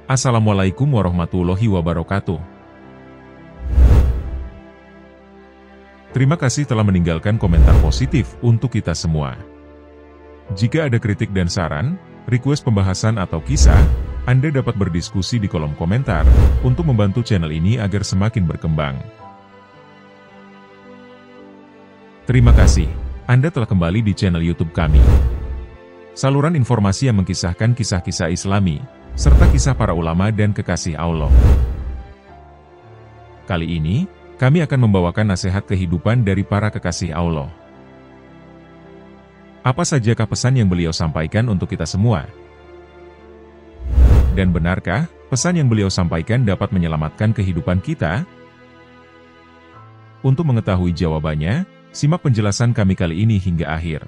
Assalamualaikum warahmatullahi wabarakatuh. Terima kasih telah meninggalkan komentar positif untuk kita semua. Jika ada kritik dan saran, request pembahasan atau kisah, Anda dapat berdiskusi di kolom komentar untuk membantu channel ini agar semakin berkembang. Terima kasih, Anda telah kembali di channel YouTube kami. Saluran informasi yang mengkisahkan kisah-kisah Islami, serta kisah para ulama dan kekasih Allah. Kali ini, kami akan membawakan nasihat kehidupan dari para kekasih Allah. Apa sajakah pesan yang beliau sampaikan untuk kita semua? Dan benarkah pesan yang beliau sampaikan dapat menyelamatkan kehidupan kita? Untuk mengetahui jawabannya, simak penjelasan kami kali ini hingga akhir.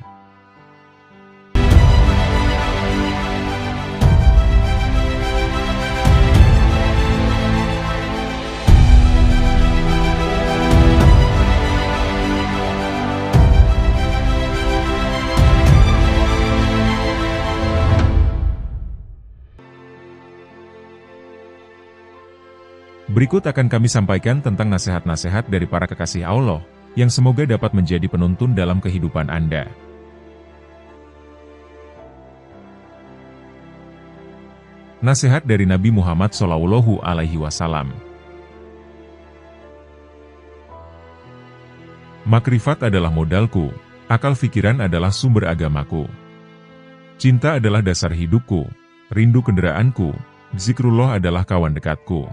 Berikut akan kami sampaikan tentang nasihat-nasihat dari para kekasih Allah, yang semoga dapat menjadi penuntun dalam kehidupan Anda. Nasihat dari Nabi Muhammad SAW. Makrifat adalah modalku, akal pikiran adalah sumber agamaku. Cinta adalah dasar hidupku, rindu kendaraanku, zikrullah adalah kawan dekatku.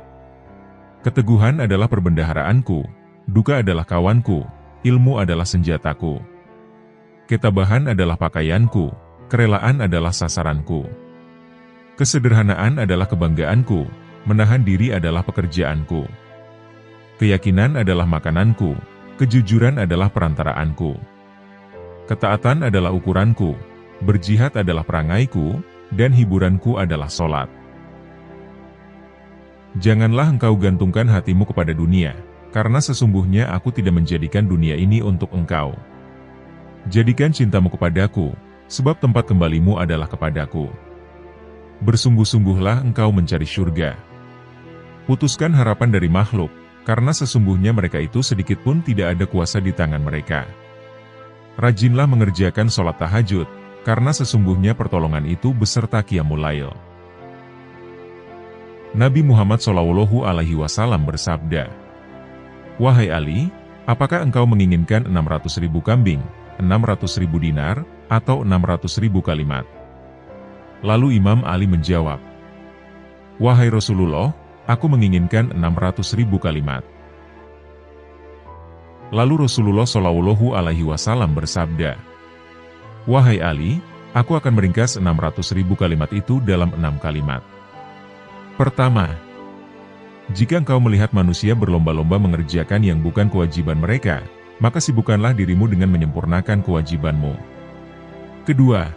Keteguhan adalah perbendaharaanku, duka adalah kawanku, ilmu adalah senjataku. Ketabahan adalah pakaianku, kerelaan adalah sasaranku. Kesederhanaan adalah kebanggaanku, menahan diri adalah pekerjaanku. Keyakinan adalah makananku, kejujuran adalah perantaraanku. Ketaatan adalah ukuranku, berjihad adalah perangaiku, dan hiburanku adalah sholat. Janganlah engkau gantungkan hatimu kepada dunia, karena sesungguhnya aku tidak menjadikan dunia ini untuk engkau. Jadikan cintamu kepadaku, sebab tempat kembalimu adalah kepadaku. Bersungguh-sungguhlah engkau mencari syurga. Putuskan harapan dari makhluk, karena sesungguhnya mereka itu sedikit pun tidak ada kuasa di tangan mereka. Rajinlah mengerjakan sholat tahajud, karena sesungguhnya pertolongan itu beserta qiyamul lail. Nabi Muhammad SAW bersabda, "Wahai Ali, apakah engkau menginginkan 600.000 kambing, 600.000 dinar, atau 600.000 kalimat?" Lalu Imam Ali menjawab, "Wahai Rasulullah, aku menginginkan 600.000 kalimat." Lalu Rasulullah SAW bersabda, "Wahai Ali, aku akan meringkas 600.000 kalimat itu dalam 6 kalimat. Pertama, jika engkau melihat manusia berlomba-lomba mengerjakan yang bukan kewajiban mereka, maka sibukkanlah dirimu dengan menyempurnakan kewajibanmu. Kedua,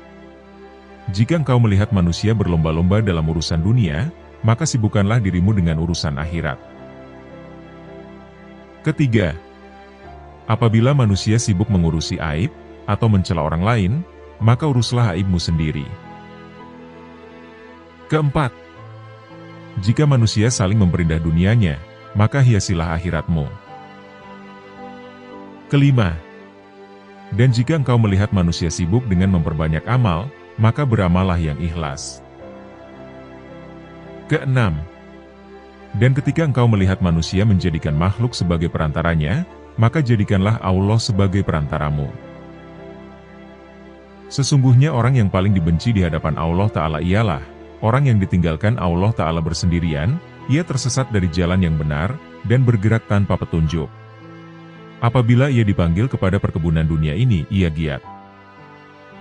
jika engkau melihat manusia berlomba-lomba dalam urusan dunia, maka sibukkanlah dirimu dengan urusan akhirat. Ketiga, apabila manusia sibuk mengurusi aib, atau mencela orang lain, maka uruslah aibmu sendiri. Keempat, jika manusia saling memperindah dunianya, maka hiasilah akhiratmu. Kelima, dan jika engkau melihat manusia sibuk dengan memperbanyak amal, maka beramallah yang ikhlas. Keenam, dan ketika engkau melihat manusia menjadikan makhluk sebagai perantaranya, maka jadikanlah Allah sebagai perantaramu. Sesungguhnya orang yang paling dibenci di hadapan Allah Ta'ala ialah orang yang ditinggalkan Allah Ta'ala bersendirian, ia tersesat dari jalan yang benar, dan bergerak tanpa petunjuk. Apabila ia dipanggil kepada perkebunan dunia ini, ia giat.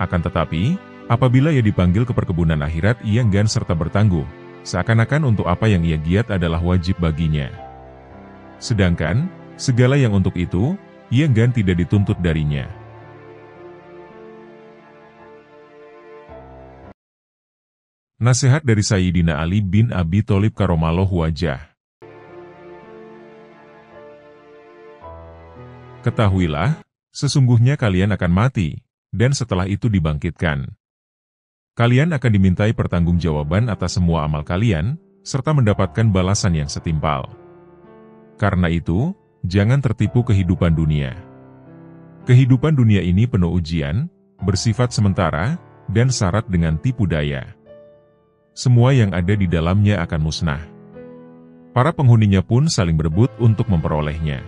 Akan tetapi, apabila ia dipanggil ke perkebunan akhirat, ia enggan serta bertangguh, seakan-akan untuk apa yang ia giat adalah wajib baginya. Sedangkan, segala yang untuk itu, ia enggan tidak dituntut darinya. Nasihat dari Sayyidina Ali bin Abi Thalib karramallahu wajhah. Ketahuilah, sesungguhnya kalian akan mati, dan setelah itu dibangkitkan. Kalian akan dimintai pertanggungjawaban atas semua amal kalian, serta mendapatkan balasan yang setimpal. Karena itu, jangan tertipu kehidupan dunia. Kehidupan dunia ini penuh ujian, bersifat sementara, dan syarat dengan tipu daya. Semua yang ada di dalamnya akan musnah. Para penghuninya pun saling berebut untuk memperolehnya.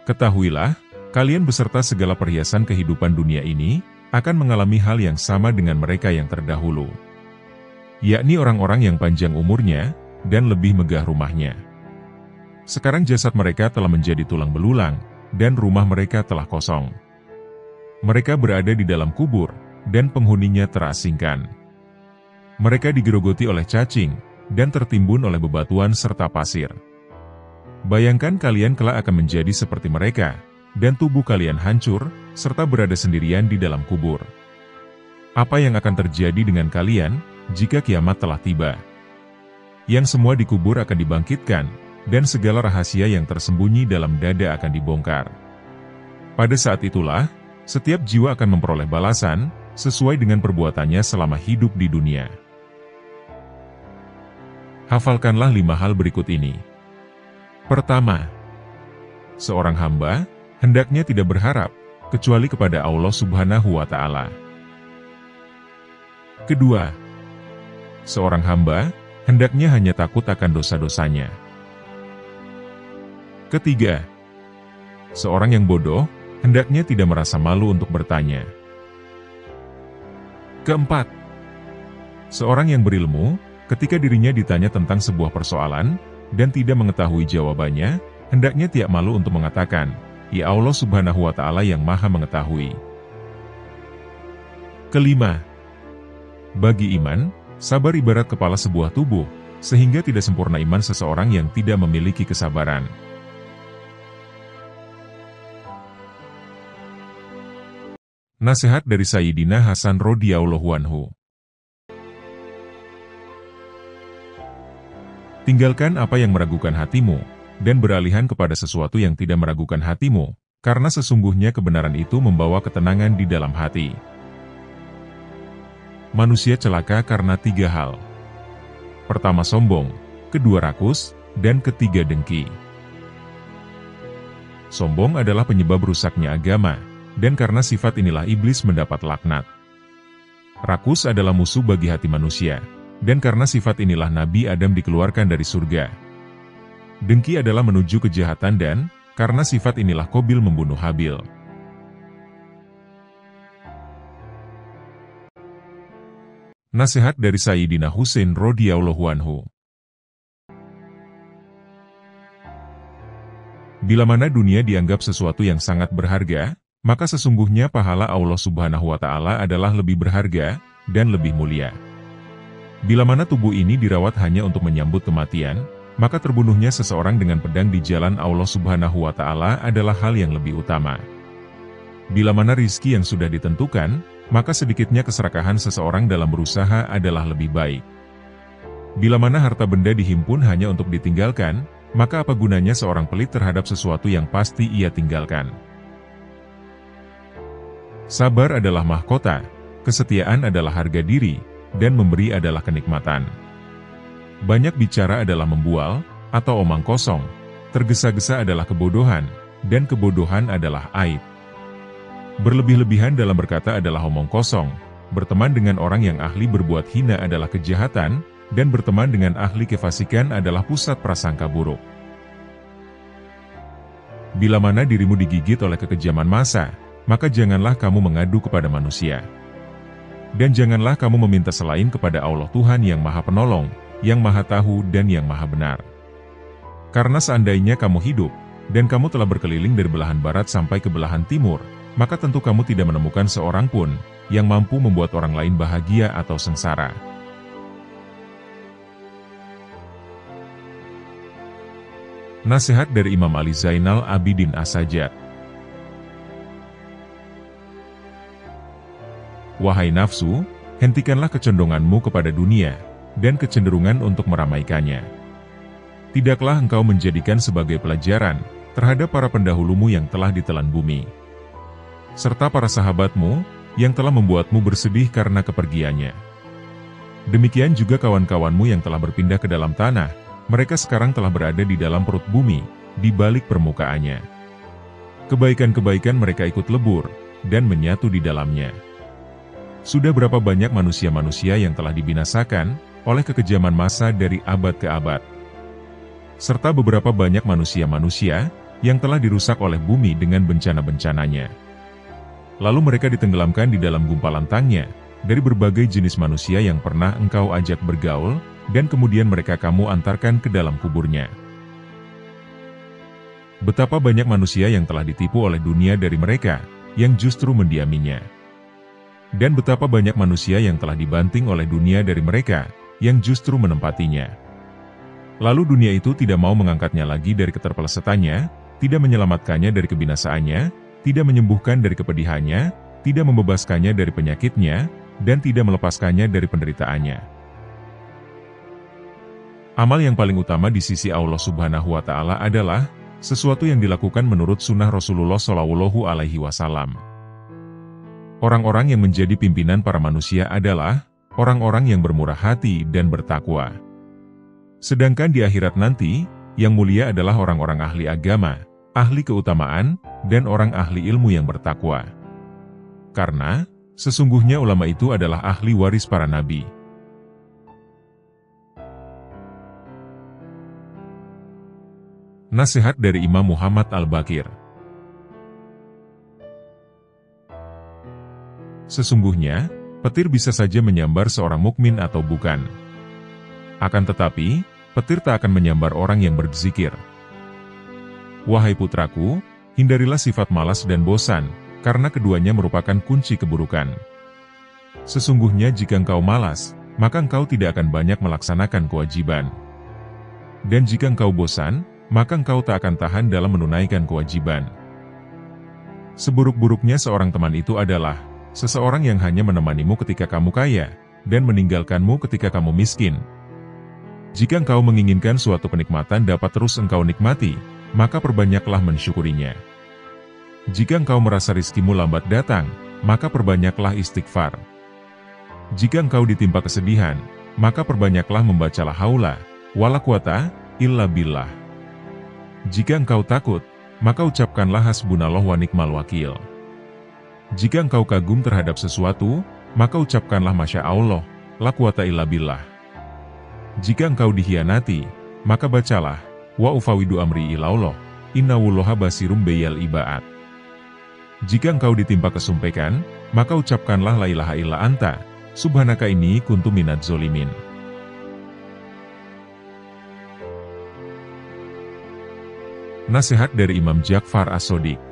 Ketahuilah, kalian beserta segala perhiasan kehidupan dunia ini akan mengalami hal yang sama dengan mereka yang terdahulu, yakni orang-orang yang panjang umurnya dan lebih megah rumahnya. Sekarang jasad mereka telah menjadi tulang belulang, dan rumah mereka telah kosong. Mereka berada di dalam kubur, dan penghuninya terasingkan. Mereka digerogoti oleh cacing, dan tertimbun oleh bebatuan serta pasir. Bayangkan kalian kelak akan menjadi seperti mereka, dan tubuh kalian hancur, serta berada sendirian di dalam kubur. Apa yang akan terjadi dengan kalian, jika kiamat telah tiba? Yang semua dikubur akan dibangkitkan, dan segala rahasia yang tersembunyi dalam dada akan dibongkar. Pada saat itulah, setiap jiwa akan memperoleh balasan, sesuai dengan perbuatannya selama hidup di dunia. Hafalkanlah 5 hal berikut ini. Pertama, seorang hamba hendaknya tidak berharap kecuali kepada Allah Subhanahu wa Ta'ala. Kedua, seorang hamba hendaknya hanya takut akan dosa-dosanya. Ketiga, seorang yang bodoh hendaknya tidak merasa malu untuk bertanya. Keempat, seorang yang berilmu, ketika dirinya ditanya tentang sebuah persoalan, dan tidak mengetahui jawabannya, hendaknya tidak malu untuk mengatakan, "Ya Allah Subhanahu wa Ta'ala yang Maha Mengetahui." Kelima, bagi iman, sabar ibarat kepala sebuah tubuh, sehingga tidak sempurna iman seseorang yang tidak memiliki kesabaran. Nasihat dari Sayyidina Hasan radhiyallahu anhu. Tinggalkan apa yang meragukan hatimu, dan beralihan kepada sesuatu yang tidak meragukan hatimu, karena sesungguhnya kebenaran itu membawa ketenangan di dalam hati. Manusia celaka karena 3 hal. Pertama sombong, kedua rakus, dan ketiga dengki. Sombong adalah penyebab rusaknya agama, dan karena sifat inilah iblis mendapat laknat. Rakus adalah musuh bagi hati manusia, dan karena sifat inilah Nabi Adam dikeluarkan dari surga. Dengki adalah menuju kejahatan dan, karena sifat inilah Qabil membunuh Habil. Nasihat dari Sayyidina Husain radhiyallahu anhu. Bila mana dunia dianggap sesuatu yang sangat berharga, maka sesungguhnya pahala Allah Subhanahu wa Ta'ala adalah lebih berharga dan lebih mulia. Bila mana tubuh ini dirawat hanya untuk menyambut kematian, maka terbunuhnya seseorang dengan pedang di jalan Allah Subhanahu wa Ta'ala adalah hal yang lebih utama. Bila mana rizki yang sudah ditentukan, maka sedikitnya keserakahan seseorang dalam berusaha adalah lebih baik. Bila mana harta benda dihimpun hanya untuk ditinggalkan, maka apa gunanya seorang pelit terhadap sesuatu yang pasti ia tinggalkan? Sabar adalah mahkota, kesetiaan adalah harga diri, dan memberi adalah kenikmatan. Banyak bicara adalah membual, atau omong kosong, tergesa-gesa adalah kebodohan, dan kebodohan adalah aib. Berlebih-lebihan dalam berkata adalah omong kosong, berteman dengan orang yang ahli berbuat hina adalah kejahatan, dan berteman dengan ahli kefasikan adalah pusat prasangka buruk. Bila mana dirimu digigit oleh kekejaman massa, maka janganlah kamu mengadu kepada manusia. Dan janganlah kamu meminta selain kepada Allah Tuhan yang Maha Penolong, yang Maha Tahu dan yang Maha Benar. Karena seandainya kamu hidup, dan kamu telah berkeliling dari belahan barat sampai ke belahan timur, maka tentu kamu tidak menemukan seorang pun, yang mampu membuat orang lain bahagia atau sengsara. Nasihat dari Imam Ali Zainal Abidin As-Sajjad. Wahai nafsu, hentikanlah kecondonganmu kepada dunia, dan kecenderungan untuk meramaikannya. Tidaklah engkau menjadikan sebagai pelajaran terhadap para pendahulumu yang telah ditelan bumi, serta para sahabatmu, yang telah membuatmu bersedih karena kepergiannya. Demikian juga kawan-kawanmu yang telah berpindah ke dalam tanah, mereka sekarang telah berada di dalam perut bumi, di balik permukaannya. Kebaikan-kebaikan mereka ikut lebur, dan menyatu di dalamnya. Sudah berapa banyak manusia-manusia yang telah dibinasakan oleh kekejaman massa dari abad ke abad. Serta beberapa banyak manusia-manusia yang telah dirusak oleh bumi dengan bencana-bencananya. Lalu mereka ditenggelamkan di dalam gumpalan tangnya, dari berbagai jenis manusia yang pernah engkau ajak bergaul, dan kemudian mereka kamu antarkan ke dalam kuburnya. Betapa banyak manusia yang telah ditipu oleh dunia dari mereka, yang justru mendiaminya. Dan betapa banyak manusia yang telah dibanting oleh dunia dari mereka, yang justru menempatinya. Lalu dunia itu tidak mau mengangkatnya lagi dari keterpelesetannya, tidak menyelamatkannya dari kebinasaannya, tidak menyembuhkan dari kepedihannya, tidak membebaskannya dari penyakitnya, dan tidak melepaskannya dari penderitaannya. Amal yang paling utama di sisi Allah Subhanahu wa Ta'ala adalah sesuatu yang dilakukan menurut sunnah Rasulullah Shallallahu Alaihi Wasallam. Orang-orang yang menjadi pimpinan para manusia adalah orang-orang yang bermurah hati dan bertakwa. Sedangkan di akhirat nanti, yang mulia adalah orang-orang ahli agama, ahli keutamaan, dan orang ahli ilmu yang bertakwa. Karena sesungguhnya ulama itu adalah ahli waris para nabi. Nasihat dari Imam Muhammad Al-Baqir. Sesungguhnya, petir bisa saja menyambar seorang mukmin atau bukan. Akan tetapi, petir tak akan menyambar orang yang berzikir. Wahai putraku, hindarilah sifat malas dan bosan, karena keduanya merupakan kunci keburukan. Sesungguhnya jika engkau malas, maka engkau tidak akan banyak melaksanakan kewajiban. Dan jika engkau bosan, maka engkau tak akan tahan dalam menunaikan kewajiban. Seburuk-buruknya seorang teman itu adalah seseorang yang hanya menemanimu ketika kamu kaya, dan meninggalkanmu ketika kamu miskin. Jika engkau menginginkan suatu kenikmatan dapat terus engkau nikmati, maka perbanyaklah mensyukurinya. Jika engkau merasa rizkimu lambat datang, maka perbanyaklah istighfar. Jika engkau ditimpa kesedihan, maka perbanyaklah membaca la haula, wala quwata, illa billah. Jika engkau takut, maka ucapkanlah hasbunallah wa ni'mal wakil. Jika engkau kagum terhadap sesuatu, maka ucapkanlah masya Allah, la quwata illa billah. Jika engkau dikhianati, maka bacalah, wa ufawidu amri ilallah, innawullaha basirum biyal ibaad. Jika engkau ditimpa kesumpekan, maka ucapkanlah la ilaha illa anta, subhanaka inni kuntu minadz zolimin. Nasihat dari Imam Ja'far As-Shadiq.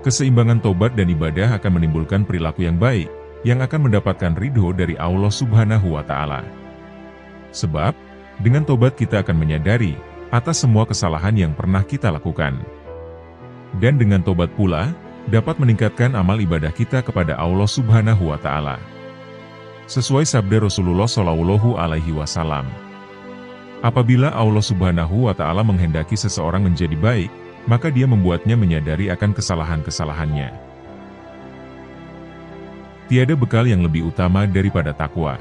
Keseimbangan tobat dan ibadah akan menimbulkan perilaku yang baik, yang akan mendapatkan ridho dari Allah Subhanahu wa Ta'ala. Sebab, dengan tobat kita akan menyadari atas semua kesalahan yang pernah kita lakukan. Dan dengan tobat pula, dapat meningkatkan amal ibadah kita kepada Allah Subhanahu wa Ta'ala. Sesuai sabda Rasulullah Shallallahu Alaihi Wasallam. Apabila Allah Subhanahu wa Ta'ala menghendaki seseorang menjadi baik, maka Dia membuatnya menyadari akan kesalahan-kesalahannya. Tiada bekal yang lebih utama daripada takwa.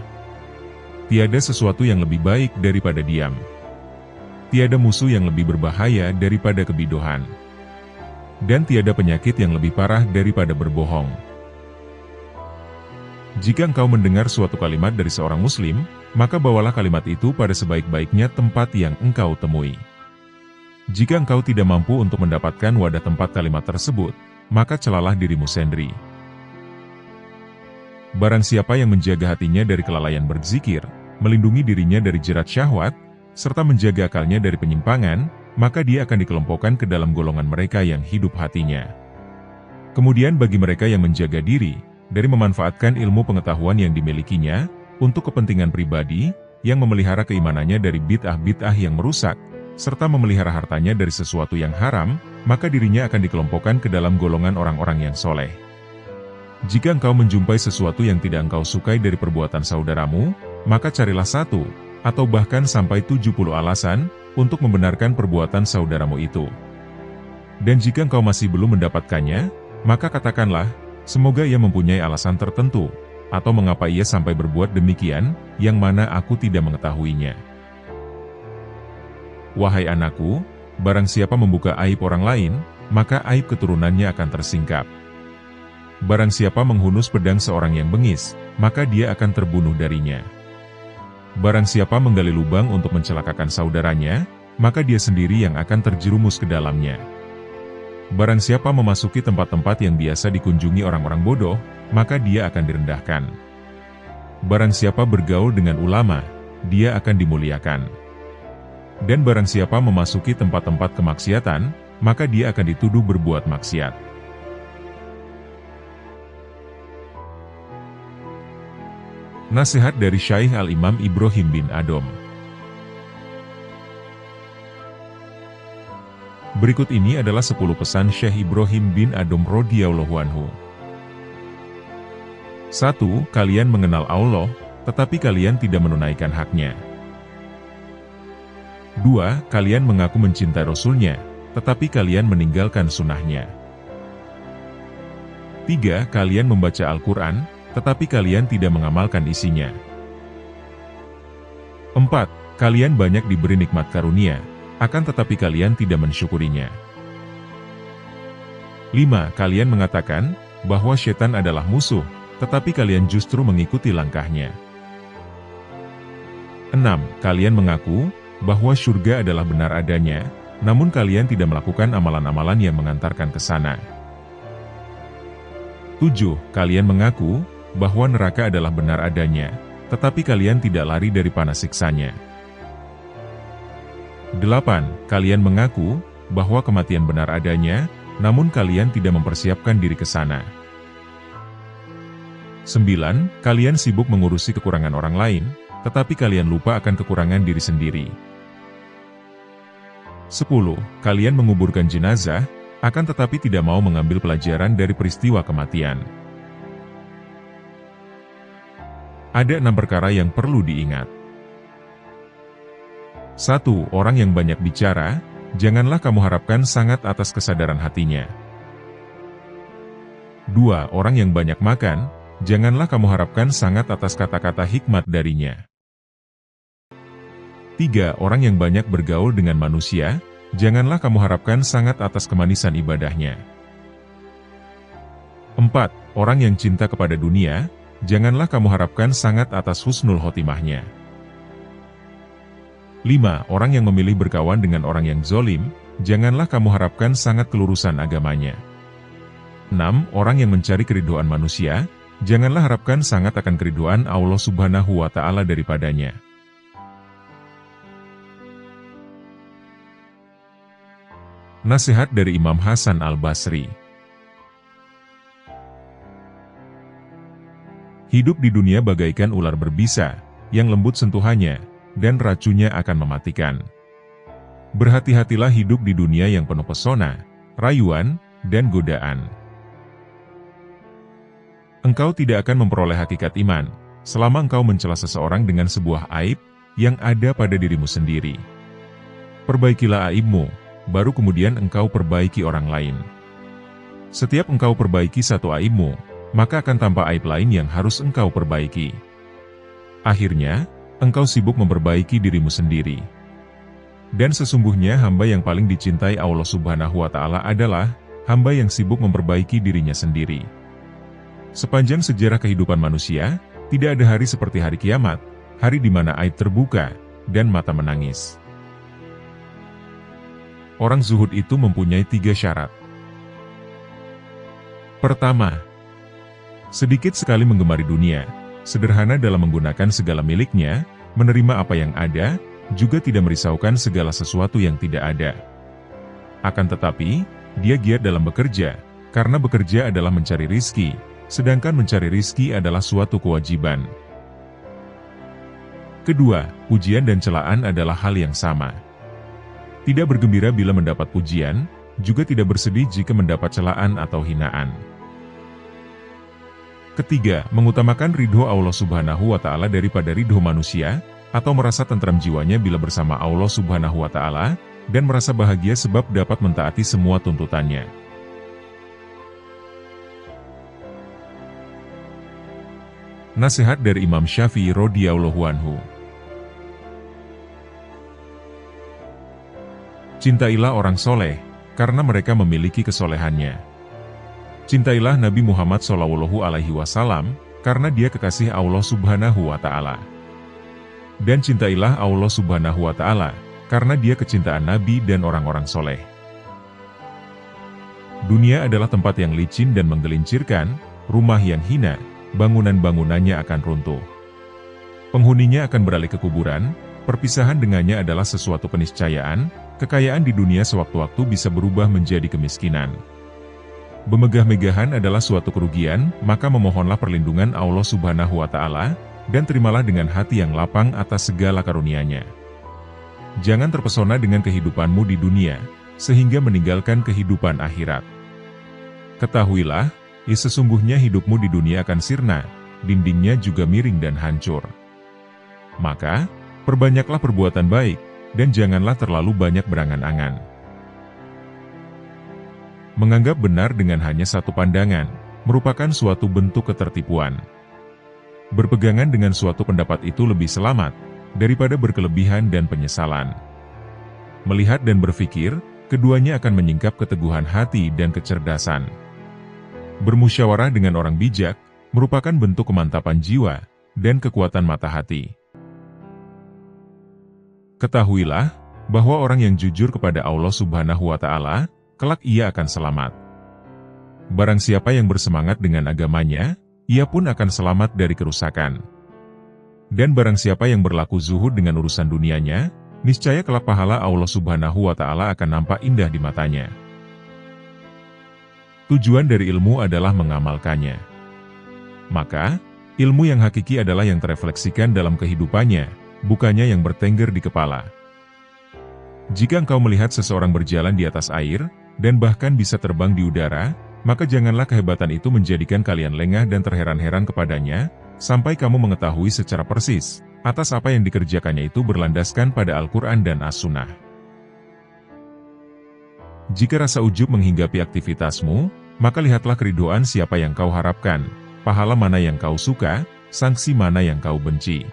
Tiada sesuatu yang lebih baik daripada diam. Tiada musuh yang lebih berbahaya daripada kebidohan. Dan tiada penyakit yang lebih parah daripada berbohong. Jika engkau mendengar suatu kalimat dari seorang muslim, maka bawalah kalimat itu pada sebaik-baiknya tempat yang engkau temui. Jika engkau tidak mampu untuk mendapatkan wadah tempat kalimat tersebut, maka celalah dirimu sendiri. Barang siapa yang menjaga hatinya dari kelalaian berzikir, melindungi dirinya dari jerat syahwat, serta menjaga akalnya dari penyimpangan, maka dia akan dikelompokkan ke dalam golongan mereka yang hidup hatinya. Kemudian bagi mereka yang menjaga diri, dari memanfaatkan ilmu pengetahuan yang dimilikinya, untuk kepentingan pribadi, yang memelihara keimanannya dari bid'ah-bid'ah yang merusak, serta memelihara hartanya dari sesuatu yang haram, maka dirinya akan dikelompokkan ke dalam golongan orang-orang yang soleh. Jika engkau menjumpai sesuatu yang tidak engkau sukai dari perbuatan saudaramu, maka carilah satu, atau bahkan sampai 70 alasan, untuk membenarkan perbuatan saudaramu itu. Dan jika engkau masih belum mendapatkannya, maka katakanlah, Semoga ia mempunyai alasan tertentu, atau mengapa ia sampai berbuat demikian, yang mana aku tidak mengetahuinya. Wahai anakku, barang siapa membuka aib orang lain, maka aib keturunannya akan tersingkap. Barang siapa menghunus pedang seorang yang bengis, maka dia akan terbunuh darinya. Barang siapa menggali lubang untuk mencelakakan saudaranya, maka dia sendiri yang akan terjerumus ke dalamnya. Barang siapa memasuki tempat-tempat yang biasa dikunjungi orang-orang bodoh, maka dia akan direndahkan. Barang siapa bergaul dengan ulama, dia akan dimuliakan. Dan barang siapa memasuki tempat-tempat kemaksiatan, maka dia akan dituduh berbuat maksiat. Nasihat dari Syaikh Al-Imam Ibrahim bin Adham. Berikut ini adalah 10 pesan Syekh Ibrahim bin Adham radhiyallahu anhu. 1. Kalian mengenal Allah, tetapi kalian tidak menunaikan haknya. 2. Kalian mengaku mencintai Rasul-Nya, tetapi kalian meninggalkan sunnah-Nya. 3. Kalian membaca Al-Quran, tetapi kalian tidak mengamalkan isinya. 4. Kalian banyak diberi nikmat karunia, akan tetapi kalian tidak mensyukurinya. 5. Kalian mengatakan bahwa setan adalah musuh, tetapi kalian justru mengikuti langkahnya. 6. Kalian mengaku bahwa surga adalah benar adanya, namun kalian tidak melakukan amalan-amalan yang mengantarkan ke sana. 7. Kalian mengaku bahwa neraka adalah benar adanya, tetapi kalian tidak lari dari panas siksanya. 8. Kalian mengaku bahwa kematian benar adanya, namun kalian tidak mempersiapkan diri ke sana. 9. Kalian sibuk mengurusi kekurangan orang lain, tetapi kalian lupa akan kekurangan diri sendiri. 10. Kalian menguburkan jenazah, akan tetapi tidak mau mengambil pelajaran dari peristiwa kematian. Ada 6 perkara yang perlu diingat. 1. Orang yang banyak bicara, janganlah kamu harapkan sangat atas kesadaran hatinya. 2. Orang yang banyak makan, janganlah kamu harapkan sangat atas kata-kata hikmat darinya. 3. Orang yang banyak bergaul dengan manusia, janganlah kamu harapkan sangat atas kemanisan ibadahnya. 4. Orang yang cinta kepada dunia, janganlah kamu harapkan sangat atas husnul khotimahnya. 5. Orang yang memilih berkawan dengan orang yang zolim, janganlah kamu harapkan sangat kelurusan agamanya. 6. Orang yang mencari keridhaan manusia, janganlah harapkan sangat akan keridhaan Allah Subhanahu wa Ta'ala daripadanya. Nasihat dari Imam Hasan Al-Basri. Hidup di dunia bagaikan ular berbisa, yang lembut sentuhannya, dan racunnya akan mematikan. Berhati-hatilah hidup di dunia yang penuh pesona, rayuan, dan godaan. Engkau tidak akan memperoleh hakikat iman, selama engkau mencela seseorang dengan sebuah aib, yang ada pada dirimu sendiri. Perbaikilah aibmu, baru kemudian engkau perbaiki orang lain. Setiap engkau perbaiki satu aibmu, maka akan tampak aib lain yang harus engkau perbaiki. Akhirnya, engkau sibuk memperbaiki dirimu sendiri. Dan sesungguhnya hamba yang paling dicintai Allah Subhanahu wa Ta'ala adalah hamba yang sibuk memperbaiki dirinya sendiri. Sepanjang sejarah kehidupan manusia, tidak ada hari seperti hari kiamat, hari di mana aib terbuka, dan mata menangis. Orang zuhud itu mempunyai 3 syarat. Pertama, sedikit sekali menggemari dunia, sederhana dalam menggunakan segala miliknya, menerima apa yang ada, juga tidak merisaukan segala sesuatu yang tidak ada. Akan tetapi, dia giat dalam bekerja, karena bekerja adalah mencari rizki, sedangkan mencari rizki adalah suatu kewajiban. Kedua, pujian dan celaan adalah hal yang sama. Tidak bergembira bila mendapat pujian, juga tidak bersedih jika mendapat celaan atau hinaan. Ketiga, mengutamakan ridho Allah Subhanahu wa Ta'ala daripada ridho manusia, atau merasa tentram jiwanya bila bersama Allah Subhanahu wa Ta'ala, dan merasa bahagia sebab dapat mentaati semua tuntutannya. Nasihat dari Imam Syafi'i radhiyallahu anhu. Cintailah orang soleh, karena mereka memiliki kesolehannya. Cintailah Nabi Muhammad SAW, karena dia kekasih Allah Subhanahu wa Ta'ala. Dan cintailah Allah Subhanahu wa Ta'ala, karena dia kecintaan Nabi dan orang-orang soleh. Dunia adalah tempat yang licin dan menggelincirkan, rumah yang hina, bangunan-bangunannya akan runtuh. Penghuninya akan beralih ke kuburan, perpisahan dengannya adalah sesuatu keniscayaan, kekayaan di dunia sewaktu-waktu bisa berubah menjadi kemiskinan. Bemegah-megahan adalah suatu kerugian, maka memohonlah perlindungan Allah Subhanahu wa Ta'ala, dan terimalah dengan hati yang lapang atas segala karunia-Nya. Jangan terpesona dengan kehidupanmu di dunia, sehingga meninggalkan kehidupan akhirat. Ketahuilah, sesungguhnya hidupmu di dunia akan sirna, dindingnya juga miring dan hancur. Maka, perbanyaklah perbuatan baik, dan janganlah terlalu banyak berangan-angan. Menganggap benar dengan hanya satu pandangan, merupakan suatu bentuk ketertipuan. Berpegangan dengan suatu pendapat itu lebih selamat, daripada berkelebihan dan penyesalan. Melihat dan berpikir, keduanya akan menyingkap keteguhan hati dan kecerdasan. Bermusyawarah dengan orang bijak, merupakan bentuk kemantapan jiwa, dan kekuatan mata hati. Ketahuilah, bahwa orang yang jujur kepada Allah Subhanahu wa Ta'ala, kelak ia akan selamat. Barang siapa yang bersemangat dengan agamanya, ia pun akan selamat dari kerusakan. Dan barang siapa yang berlaku zuhud dengan urusan dunianya, niscaya kelak pahala Allah Subhanahu wa Ta'ala akan nampak indah di matanya. Tujuan dari ilmu adalah mengamalkannya. Maka, ilmu yang hakiki adalah yang terefleksikan dalam kehidupannya, bukannya yang bertengger di kepala. Jika engkau melihat seseorang berjalan di atas air, dan bahkan bisa terbang di udara, maka janganlah kehebatan itu menjadikan kalian lengah dan terheran-heran kepadanya, sampai kamu mengetahui secara persis, atas apa yang dikerjakannya itu berlandaskan pada Al-Quran dan As-Sunnah. Jika rasa ujub menghinggapi aktivitasmu, maka lihatlah keridhaan siapa yang kau harapkan, pahala mana yang kau suka, sanksi mana yang kau benci.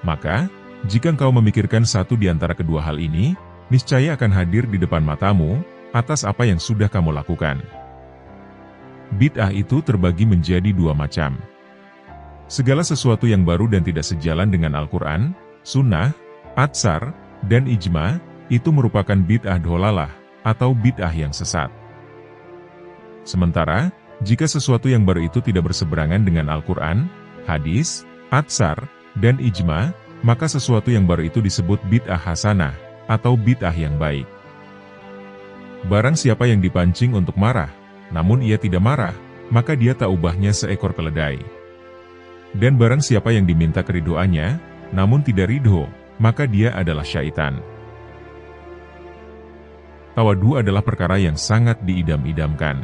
Maka, jika engkau memikirkan satu di antara kedua hal ini, niscaya akan hadir di depan matamu, atas apa yang sudah kamu lakukan. Bid'ah itu terbagi menjadi dua macam. Segala sesuatu yang baru dan tidak sejalan dengan Al-Quran, Sunnah, Atsar, dan Ijma, itu merupakan bid'ah dholalah, atau bid'ah yang sesat. Sementara, jika sesuatu yang baru itu tidak berseberangan dengan Al-Quran, Hadis, Atsar, dan Ijma, maka sesuatu yang baru itu disebut bid'ah hasanah, atau bid'ah yang baik. Barang siapa yang dipancing untuk marah, namun ia tidak marah, maka dia tak ubahnya seekor keledai. Dan barang siapa yang diminta keridhoannya, namun tidak ridho, maka dia adalah syaitan. Tawadu adalah perkara yang sangat diidam-idamkan.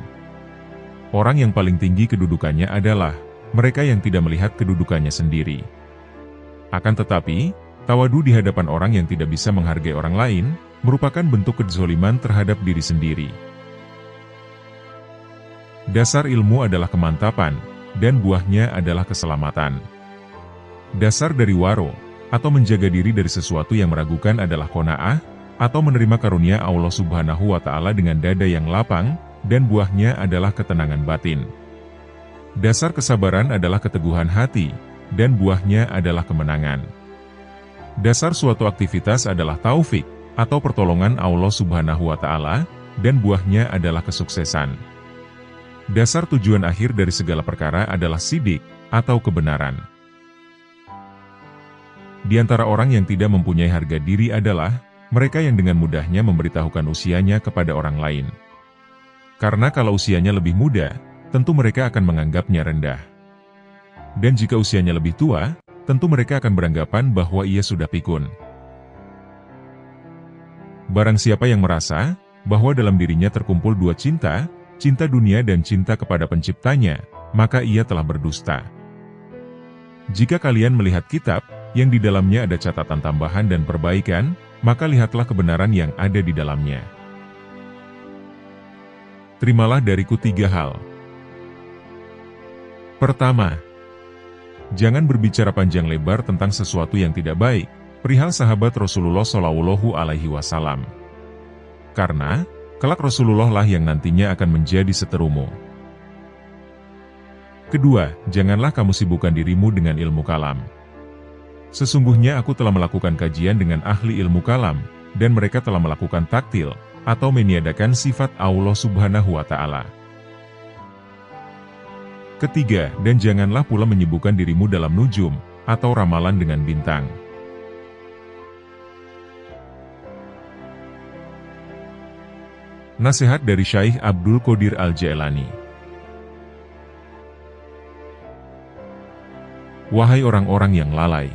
Orang yang paling tinggi kedudukannya adalah mereka yang tidak melihat kedudukannya sendiri. Akan tetapi, tawadu di hadapan orang yang tidak bisa menghargai orang lain, merupakan bentuk kezoliman terhadap diri sendiri. Dasar ilmu adalah kemantapan, dan buahnya adalah keselamatan. Dasar dari waro, atau menjaga diri dari sesuatu yang meragukan adalah qanaah, atau menerima karunia Allah Subhanahu wa Ta'ala dengan dada yang lapang, dan buahnya adalah ketenangan batin. Dasar kesabaran adalah keteguhan hati, dan buahnya adalah kemenangan. Dasar suatu aktivitas adalah taufik, atau pertolongan Allah Subhanahu wa Ta'ala, dan buahnya adalah kesuksesan. Dasar tujuan akhir dari segala perkara adalah sidik, atau kebenaran. Di antara orang yang tidak mempunyai harga diri adalah mereka yang dengan mudahnya memberitahukan usianya kepada orang lain. Karena kalau usianya lebih muda, tentu mereka akan menganggapnya rendah. Dan jika usianya lebih tua, tentu mereka akan beranggapan bahwa ia sudah pikun. Barang siapa yang merasa bahwa dalam dirinya terkumpul dua cinta, cinta dunia dan cinta kepada penciptanya, maka ia telah berdusta. Jika kalian melihat kitab, yang di dalamnya ada catatan tambahan dan perbaikan, maka lihatlah kebenaran yang ada di dalamnya. Terimalah dariku 3 hal. Pertama, Jangan berbicara panjang lebar tentang sesuatu yang tidak baik, perihal sahabat Rasulullah Shallallahu Alaihi Wasallam. Karena, kelak Rasulullah lah yang nantinya akan menjadi seterumu. Kedua, janganlah kamu sibukkan dirimu dengan ilmu kalam. Sesungguhnya aku telah melakukan kajian dengan ahli ilmu kalam, dan mereka telah melakukan taktil, atau meniadakan sifat Allah Subhanahu wa Ta'ala. Ketiga, dan janganlah pula menyibukkan dirimu dalam nujum, atau ramalan dengan bintang. Nasihat dari Syaikh Abdul Qadir Al-Jailani. Wahai orang-orang yang lalai,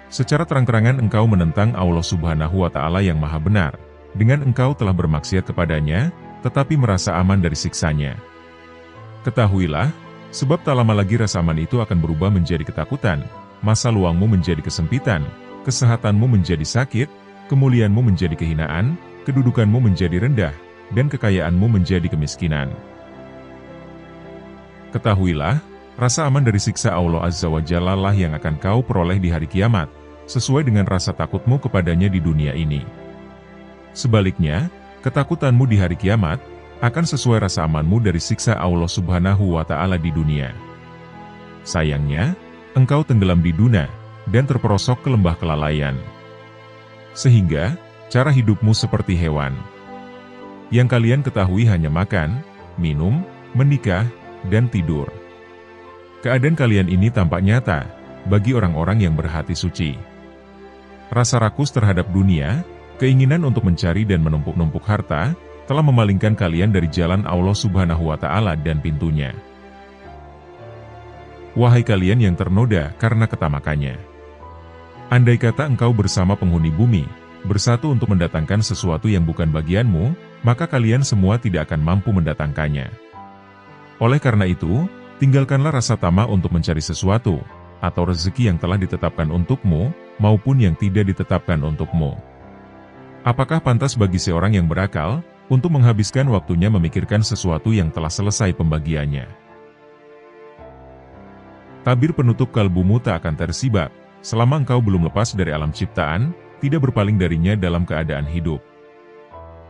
secara terang-terangan engkau menentang Allah Subhanahu wa Ta'ala yang Maha Benar, dengan engkau telah bermaksiat kepadanya, tetapi merasa aman dari siksanya. Ketahuilah, sebab tak lama lagi rasa aman itu akan berubah menjadi ketakutan, masa luangmu menjadi kesempitan, kesehatanmu menjadi sakit, kemuliaanmu menjadi kehinaan, kedudukanmu menjadi rendah, dan kekayaanmu menjadi kemiskinan. Ketahuilah, rasa aman dari siksa Allah Azza wa Jalla lah yang akan kau peroleh di hari kiamat, sesuai dengan rasa takutmu kepadanya di dunia ini. Sebaliknya, ketakutanmu di hari kiamat akan sesuai rasa amanmu dari siksa Allah Subhanahu wa Ta'ala di dunia. Sayangnya, engkau tenggelam di dunia dan terperosok ke lembah kelalaian. Sehingga, cara hidupmu seperti hewan. Yang kalian ketahui hanya makan, minum, menikah, dan tidur. Keadaan kalian ini tampak nyata bagi orang-orang yang berhati suci. Rasa rakus terhadap dunia, keinginan untuk mencari dan menumpuk-numpuk harta, telah memalingkan kalian dari jalan Allah Subhanahu wa Ta'ala dan pintunya. Wahai kalian yang ternoda karena ketamakannya. Andai kata engkau bersama penghuni bumi, bersatu untuk mendatangkan sesuatu yang bukan bagianmu, maka kalian semua tidak akan mampu mendatangkannya. Oleh karena itu, tinggalkanlah rasa tamak untuk mencari sesuatu, atau rezeki yang telah ditetapkan untukmu, maupun yang tidak ditetapkan untukmu. Apakah pantas bagi seorang yang berakal, untuk menghabiskan waktunya memikirkan sesuatu yang telah selesai pembagiannya? Tabir penutup kalbumu tak akan tersibak, selama engkau belum lepas dari alam ciptaan, tidak berpaling darinya dalam keadaan hidup.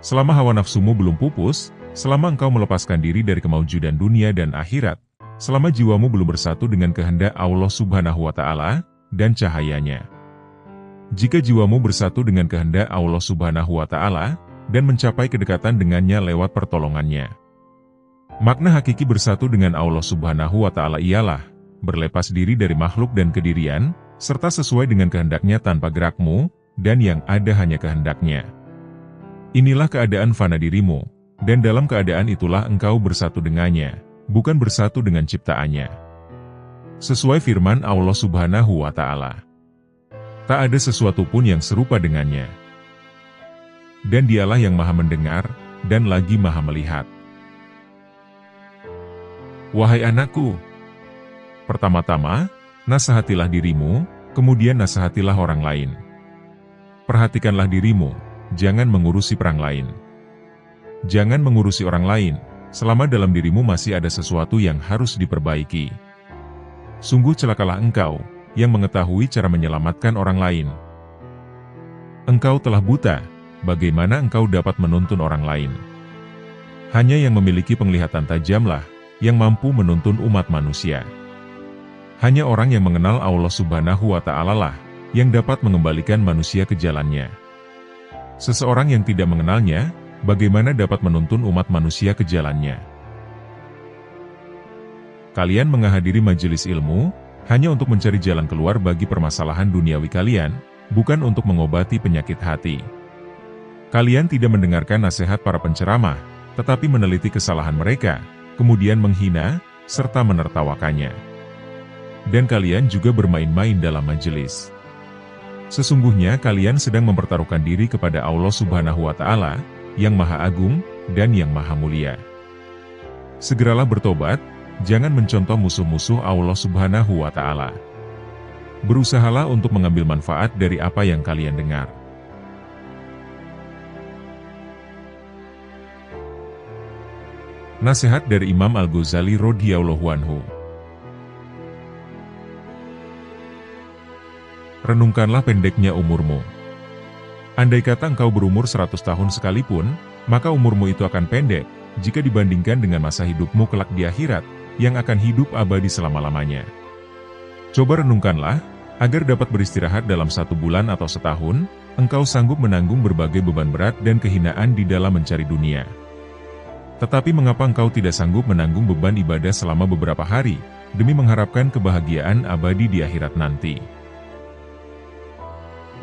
Selama hawa nafsumu belum pupus, selama engkau melepaskan diri dari kemaujudan dunia dan akhirat, selama jiwamu belum bersatu dengan kehendak Allah Subhanahu wa Ta'ala dan cahayanya. Jika jiwamu bersatu dengan kehendak Allah Subhanahu wa Ta'ala dan mencapai kedekatan dengannya lewat pertolongannya, makna hakiki bersatu dengan Allah Subhanahu wa Ta'ala ialah berlepas diri dari makhluk dan kedirian, serta sesuai dengan kehendaknya tanpa gerakmu, dan yang ada hanya kehendaknya. Inilah keadaan fana dirimu, dan dalam keadaan itulah engkau bersatu dengannya, bukan bersatu dengan ciptaannya. Sesuai firman Allah Subhanahu wa Ta'ala, tak ada sesuatu pun yang serupa dengannya. Dan dialah yang maha mendengar, dan lagi maha melihat. Wahai anakku, pertama-tama, nasihatilah dirimu, kemudian nasihatilah orang lain. Perhatikanlah dirimu, jangan mengurusi perang lain. Jangan mengurusi orang lain, selama dalam dirimu masih ada sesuatu yang harus diperbaiki. Sungguh celakalah engkau, yang mengetahui cara menyelamatkan orang lain. Engkau telah buta, bagaimana engkau dapat menuntun orang lain? Hanya yang memiliki penglihatan tajamlah, yang mampu menuntun umat manusia. Hanya orang yang mengenal Allah Subhanahu wa Ta'ala lah, yang dapat mengembalikan manusia ke jalannya. Seseorang yang tidak mengenalnya, bagaimana dapat menuntun umat manusia ke jalannya? Kalian menghadiri majelis ilmu, hanya untuk mencari jalan keluar bagi permasalahan duniawi kalian, bukan untuk mengobati penyakit hati. Kalian tidak mendengarkan nasihat para penceramah, tetapi meneliti kesalahan mereka, kemudian menghina, serta menertawakannya. Dan kalian juga bermain-main dalam majelis. Sesungguhnya kalian sedang mempertaruhkan diri kepada Allah Subhanahu wa Ta'ala, yang Maha Agung, dan yang Maha Mulia. Segeralah bertobat, jangan mencontoh musuh-musuh Allah Subhanahu wa Ta'ala. Berusahalah untuk mengambil manfaat dari apa yang kalian dengar. Nasihat dari Imam Al-Ghazali radhiyallahu anhu. renungkanlah pendeknya umurmu. Andai kata engkau berumur 100 tahun sekalipun, maka umurmu itu akan pendek, jika dibandingkan dengan masa hidupmu kelak di akhirat, yang akan hidup abadi selama-lamanya. Coba renungkanlah, agar dapat beristirahat dalam 1 bulan atau setahun, engkau sanggup menanggung berbagai beban berat dan kehinaan di dalam mencari dunia. Tetapi mengapa engkau tidak sanggup menanggung beban ibadah selama beberapa hari, demi mengharapkan kebahagiaan abadi di akhirat nanti?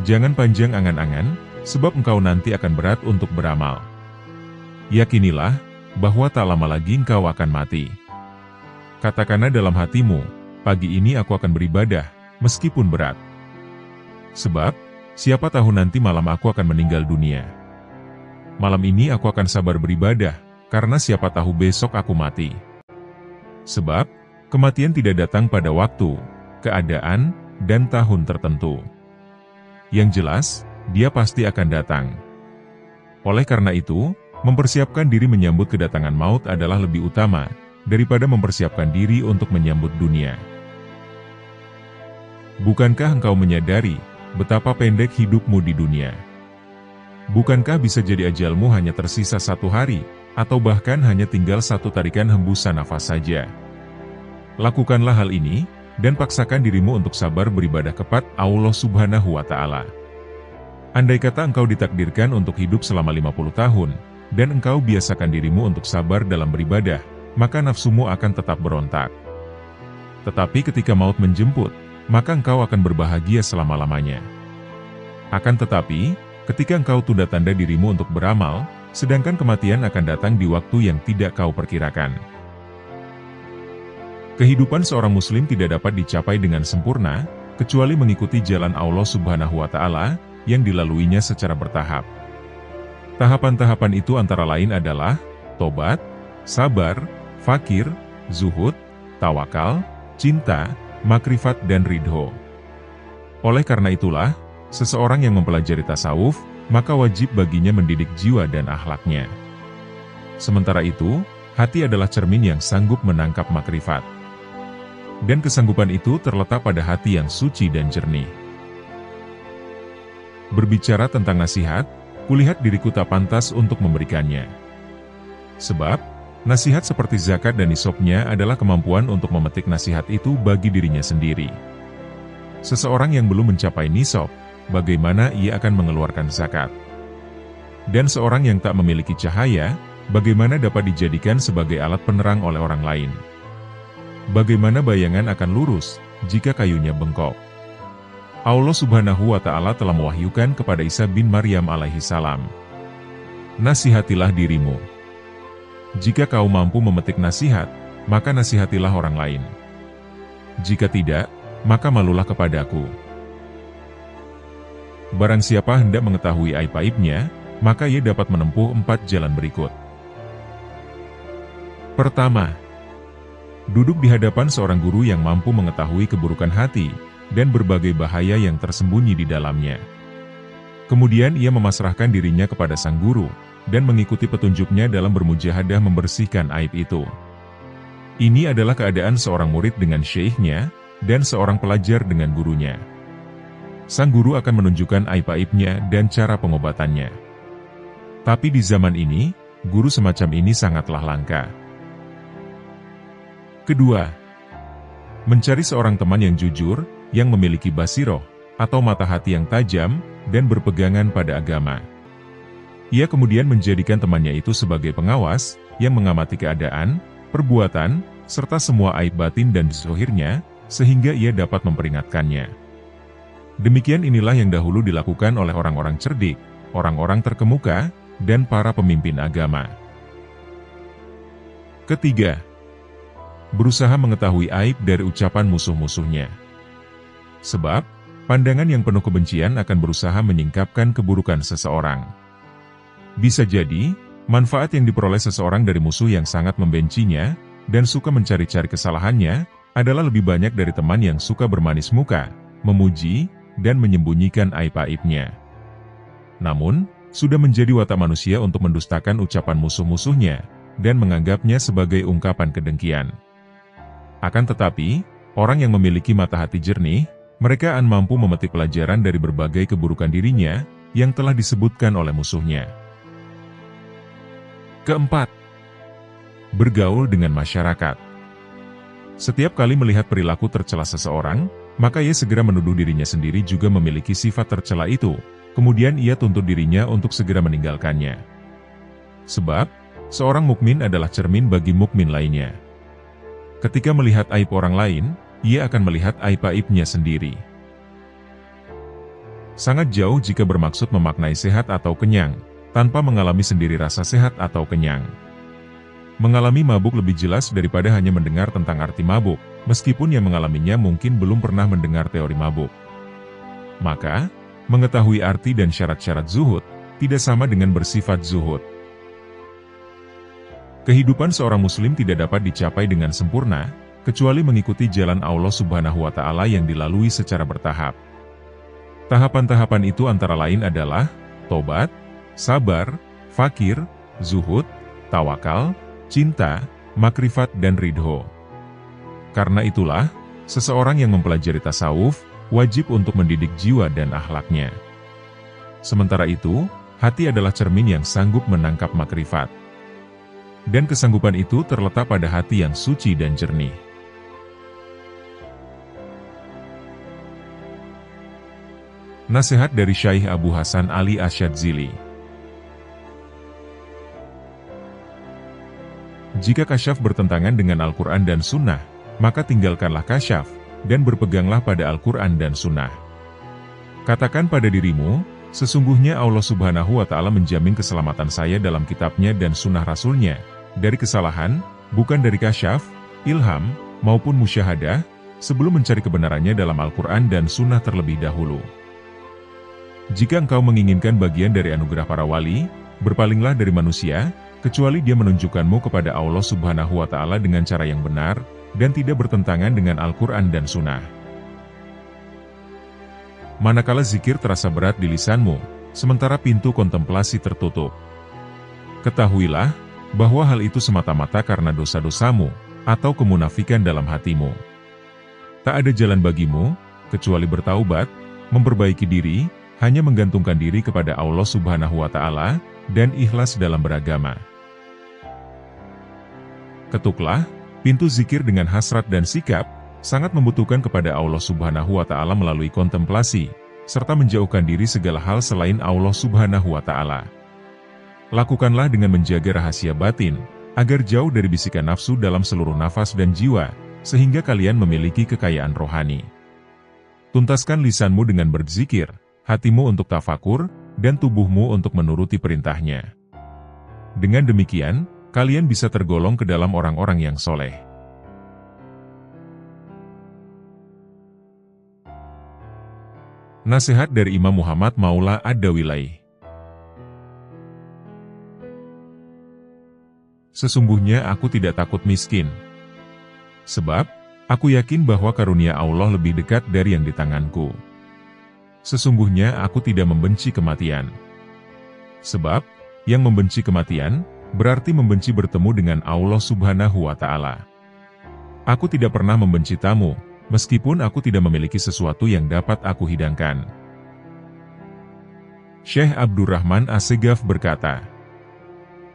Jangan panjang angan-angan, sebab engkau nanti akan berat untuk beramal. Yakinilah, bahwa tak lama lagi engkau akan mati. Katakanlah dalam hatimu, pagi ini aku akan beribadah, meskipun berat. Sebab, siapa tahu nanti malam aku akan meninggal dunia. Malam ini aku akan sabar beribadah, karena siapa tahu besok aku mati. Sebab, kematian tidak datang pada waktu, keadaan, dan tahun tertentu. Yang jelas, dia pasti akan datang. Oleh karena itu, mempersiapkan diri menyambut kedatangan maut adalah lebih utama, daripada mempersiapkan diri untuk menyambut dunia. Bukankah engkau menyadari, betapa pendek hidupmu di dunia? Bukankah bisa jadi ajalmu hanya tersisa 1 hari, atau bahkan hanya tinggal 1 tarikan hembusan nafas saja? Lakukanlah hal ini, dan paksakan dirimu untuk sabar beribadah kepada Allah Subhanahu wa Ta'ala. Andai kata engkau ditakdirkan untuk hidup selama 50 tahun, dan engkau biasakan dirimu untuk sabar dalam beribadah, maka nafsumu akan tetap berontak. Tetapi ketika maut menjemput, maka engkau akan berbahagia selama-lamanya. Akan tetapi, ketika engkau tunda-tanda dirimu untuk beramal, sedangkan kematian akan datang di waktu yang tidak kau perkirakan. Kehidupan seorang muslim tidak dapat dicapai dengan sempurna, kecuali mengikuti jalan Allah Subhanahu wa Ta'ala, yang dilaluinya secara bertahap. Tahapan-tahapan itu antara lain adalah tobat, sabar, fakir, zuhud, tawakal, cinta, makrifat dan ridho. Oleh karena itulah, seseorang yang mempelajari tasawuf, maka wajib baginya mendidik jiwa dan akhlaknya. Sementara itu, hati adalah cermin yang sanggup menangkap makrifat. Dan kesanggupan itu terletak pada hati yang suci dan jernih. Berbicara tentang nasihat, kulihat diriku tak pantas untuk memberikannya. Sebab, nasihat seperti zakat dan nisabnya adalah kemampuan untuk memetik nasihat itu bagi dirinya sendiri. Seseorang yang belum mencapai nisab, bagaimana ia akan mengeluarkan zakat? Dan seorang yang tak memiliki cahaya, bagaimana dapat dijadikan sebagai alat penerang oleh orang lain? Bagaimana bayangan akan lurus, jika kayunya bengkok? Allah Subhanahu wa Ta'ala telah mewahyukan kepada Isa bin Maryam alaihi salam, "Nasihatilah dirimu. Jika kau mampu memetik nasihat, maka nasihatilah orang lain. Jika tidak, maka malulah kepadaku." Barang siapa hendak mengetahui aib-aibnya, maka ia dapat menempuh 4 jalan berikut. Pertama, duduk di hadapan seorang guru yang mampu mengetahui keburukan hati, dan berbagai bahaya yang tersembunyi di dalamnya. Kemudian ia memasrahkan dirinya kepada sang guru, dan mengikuti petunjuknya dalam bermujahadah membersihkan aib itu. Ini adalah keadaan seorang murid dengan syekhnya, dan seorang pelajar dengan gurunya. Sang guru akan menunjukkan aib-aibnya dan cara pengobatannya. Tapi di zaman ini, guru semacam ini sangatlah langka. Kedua, mencari seorang teman yang jujur, yang memiliki basiroh, atau mata hati yang tajam, dan berpegangan pada agama. Ia kemudian menjadikan temannya itu sebagai pengawas, yang mengamati keadaan, perbuatan, serta semua aib batin dan zahirnya, sehingga ia dapat memperingatkannya. Demikian inilah yang dahulu dilakukan oleh orang-orang cerdik, orang-orang terkemuka, dan para pemimpin agama. Ketiga, berusaha mengetahui aib dari ucapan musuh-musuhnya. Sebab, pandangan yang penuh kebencian akan berusaha menyingkapkan keburukan seseorang. Bisa jadi, manfaat yang diperoleh seseorang dari musuh yang sangat membencinya, dan suka mencari-cari kesalahannya, adalah lebih banyak dari teman yang suka bermanis muka, memuji, dan menyembunyikan aib-aibnya. Namun, sudah menjadi watak manusia untuk mendustakan ucapan musuh-musuhnya, dan menganggapnya sebagai ungkapan kedengkian. Akan tetapi, orang yang memiliki mata hati jernih, mereka akan mampu memetik pelajaran dari berbagai keburukan dirinya yang telah disebutkan oleh musuhnya. Keempat, bergaul dengan masyarakat. Setiap kali melihat perilaku tercela seseorang, maka ia segera menuduh dirinya sendiri juga memiliki sifat tercela itu, kemudian ia tuntut dirinya untuk segera meninggalkannya. Sebab, seorang mukmin adalah cermin bagi mukmin lainnya. Ketika melihat aib orang lain, ia akan melihat aib-aibnya sendiri. Sangat jauh jika bermaksud memaknai sehat atau kenyang, tanpa mengalami sendiri rasa sehat atau kenyang. Mengalami mabuk lebih jelas daripada hanya mendengar tentang arti mabuk, meskipun yang mengalaminya mungkin belum pernah mendengar teori mabuk. Maka, mengetahui arti dan syarat-syarat zuhud, tidak sama dengan bersifat zuhud. Kehidupan seorang muslim tidak dapat dicapai dengan sempurna, kecuali mengikuti jalan Allah Subhanahu wa Ta'ala yang dilalui secara bertahap. Tahapan-tahapan itu antara lain adalah tobat, sabar, fakir, zuhud, tawakal, cinta, makrifat dan ridho. Karena itulah, seseorang yang mempelajari tasawuf, wajib untuk mendidik jiwa dan akhlaknya. Sementara itu, hati adalah cermin yang sanggup menangkap makrifat. Dan kesanggupan itu terletak pada hati yang suci dan jernih. Nasihat dari Syekh Abu Hasan Ali Asyadzili. Jika kasyaf bertentangan dengan Al-Quran dan Sunnah, maka tinggalkanlah kasyaf, dan berpeganglah pada Al-Quran dan Sunnah. Katakan pada dirimu, sesungguhnya Allah Subhanahu wa Ta'ala menjamin keselamatan saya dalam kitabnya dan sunnah Rasulnya, dari kesalahan, bukan dari kasyaf, ilham, maupun musyahadah, sebelum mencari kebenarannya dalam Al-Quran dan Sunnah terlebih dahulu. Jika engkau menginginkan bagian dari anugerah para wali, berpalinglah dari manusia, kecuali dia menunjukkanmu kepada Allah Subhanahu wa Ta'ala dengan cara yang benar, dan tidak bertentangan dengan Al-Quran dan Sunnah. Manakala zikir terasa berat di lisanmu, sementara pintu kontemplasi tertutup, ketahuilah bahwa hal itu semata-mata karena dosa-dosamu, atau kemunafikan dalam hatimu. Tak ada jalan bagimu, kecuali bertaubat, memperbaiki diri, hanya menggantungkan diri kepada Allah Subhanahu wa Ta'ala, dan ikhlas dalam beragama. Ketuklah pintu zikir dengan hasrat dan sikap, sangat membutuhkan kepada Allah Subhanahu wa Ta'ala melalui kontemplasi, serta menjauhkan diri segala hal selain Allah Subhanahu wa Ta'ala. Lakukanlah dengan menjaga rahasia batin, agar jauh dari bisikan nafsu dalam seluruh nafas dan jiwa, sehingga kalian memiliki kekayaan rohani. Tuntaskan lisanmu dengan berzikir, hatimu untuk tafakur, dan tubuhmu untuk menuruti perintahnya. Dengan demikian, kalian bisa tergolong ke dalam orang-orang yang soleh. Nasihat dari Imam Muhammad Maula Ad-Dawilai. Sesungguhnya aku tidak takut miskin. Sebab, aku yakin bahwa karunia Allah lebih dekat dari yang di tanganku. Sesungguhnya aku tidak membenci kematian. Sebab, yang membenci kematian, berarti membenci bertemu dengan Allah Subhanahu wa Ta'ala. Aku tidak pernah membenci tamu, meskipun aku tidak memiliki sesuatu yang dapat aku hidangkan. Syekh Abdurrahman As-Segaf berkata,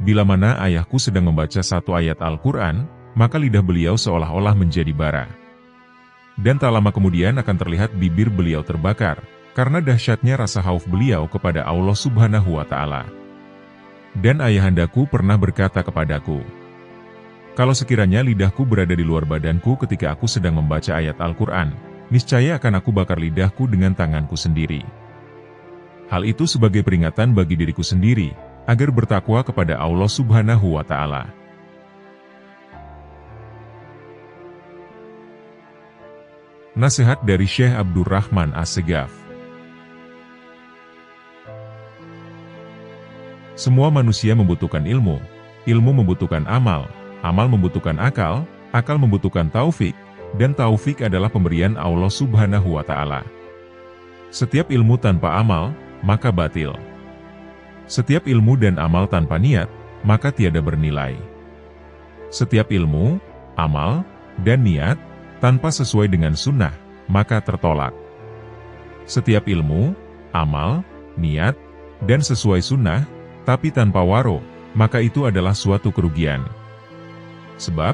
bila mana ayahku sedang membaca satu ayat Al-Quran, maka lidah beliau seolah-olah menjadi bara. Dan tak lama kemudian akan terlihat bibir beliau terbakar, karena dahsyatnya rasa khauf beliau kepada Allah Subhanahu wa Ta'ala. Dan ayahandaku pernah berkata kepadaku, kalau sekiranya lidahku berada di luar badanku ketika aku sedang membaca ayat Al-Quran, niscaya akan aku bakar lidahku dengan tanganku sendiri. Hal itu sebagai peringatan bagi diriku sendiri, agar bertakwa kepada Allah Subhanahu wa Ta'ala. Nasihat dari Syekh Abdurrahman As-Segaf. Semua manusia membutuhkan ilmu, ilmu membutuhkan amal, amal membutuhkan akal, akal membutuhkan taufik, dan taufik adalah pemberian Allah Subhanahu wa Ta'ala. Setiap ilmu tanpa amal, maka batil. Setiap ilmu dan amal tanpa niat, maka tiada bernilai. Setiap ilmu, amal, dan niat, tanpa sesuai dengan sunnah, maka tertolak. Setiap ilmu, amal, niat, dan sesuai sunnah, tapi tanpa waro, maka itu adalah suatu kerugian. Sebab,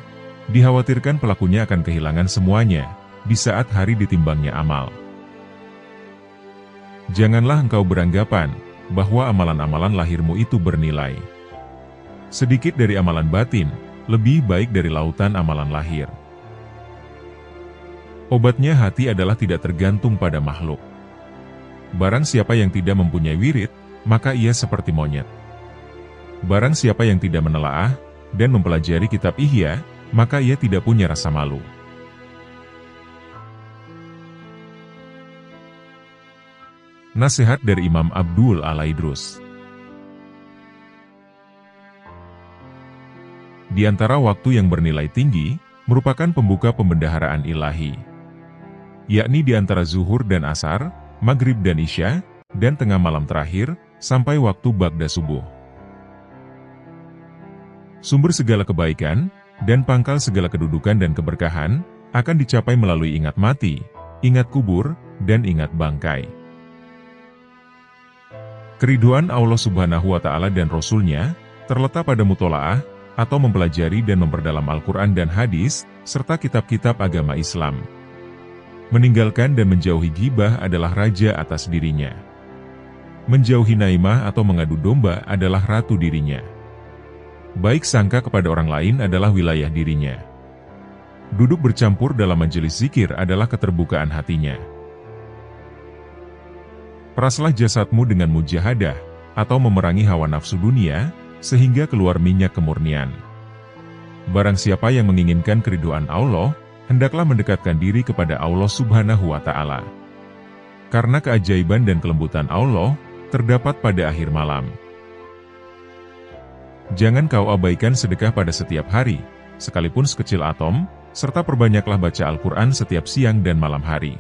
dikhawatirkan pelakunya akan kehilangan semuanya, di saat hari ditimbangnya amal. Janganlah engkau beranggapan, bahwa amalan-amalan lahirmu itu bernilai. Sedikit dari amalan batin, lebih baik dari lautan amalan lahir. Obatnya hati adalah tidak tergantung pada makhluk. Barang siapa yang tidak mempunyai wirid, maka ia seperti monyet. Barang siapa yang tidak menelaah, dan mempelajari kitab Ihya, maka ia tidak punya rasa malu. Nasihat dari Imam Abdul Al-Idrus. Di antara waktu yang bernilai tinggi, merupakan pembuka pembendaharaan ilahi. Yakni di antara zuhur dan asar, maghrib dan isya, dan tengah malam terakhir, sampai waktu bagda subuh. Sumber segala kebaikan, dan pangkal segala kedudukan dan keberkahan, akan dicapai melalui ingat mati, ingat kubur, dan ingat bangkai. Keriduan Allah Subhanahu wa Ta'ala dan Rasul-Nya terletak pada mutolaah, atau mempelajari dan memperdalam Al-Quran dan hadis, serta kitab-kitab agama Islam. Meninggalkan dan menjauhi ghibah adalah raja atas dirinya. Menjauhi naimah atau mengadu domba adalah ratu dirinya. Baik sangka kepada orang lain adalah wilayah dirinya. Duduk bercampur dalam majelis zikir adalah keterbukaan hatinya. Peraslah jasadmu dengan mujahadah, atau memerangi hawa nafsu dunia, sehingga keluar minyak kemurnian. Barang siapa yang menginginkan keriduan Allah, hendaklah mendekatkan diri kepada Allah Subhanahu wa Ta'ala. Karena keajaiban dan kelembutan Allah, terdapat pada akhir malam. Jangan kau abaikan sedekah pada setiap hari, sekalipun sekecil atom, serta perbanyaklah baca Al-Quran setiap siang dan malam hari.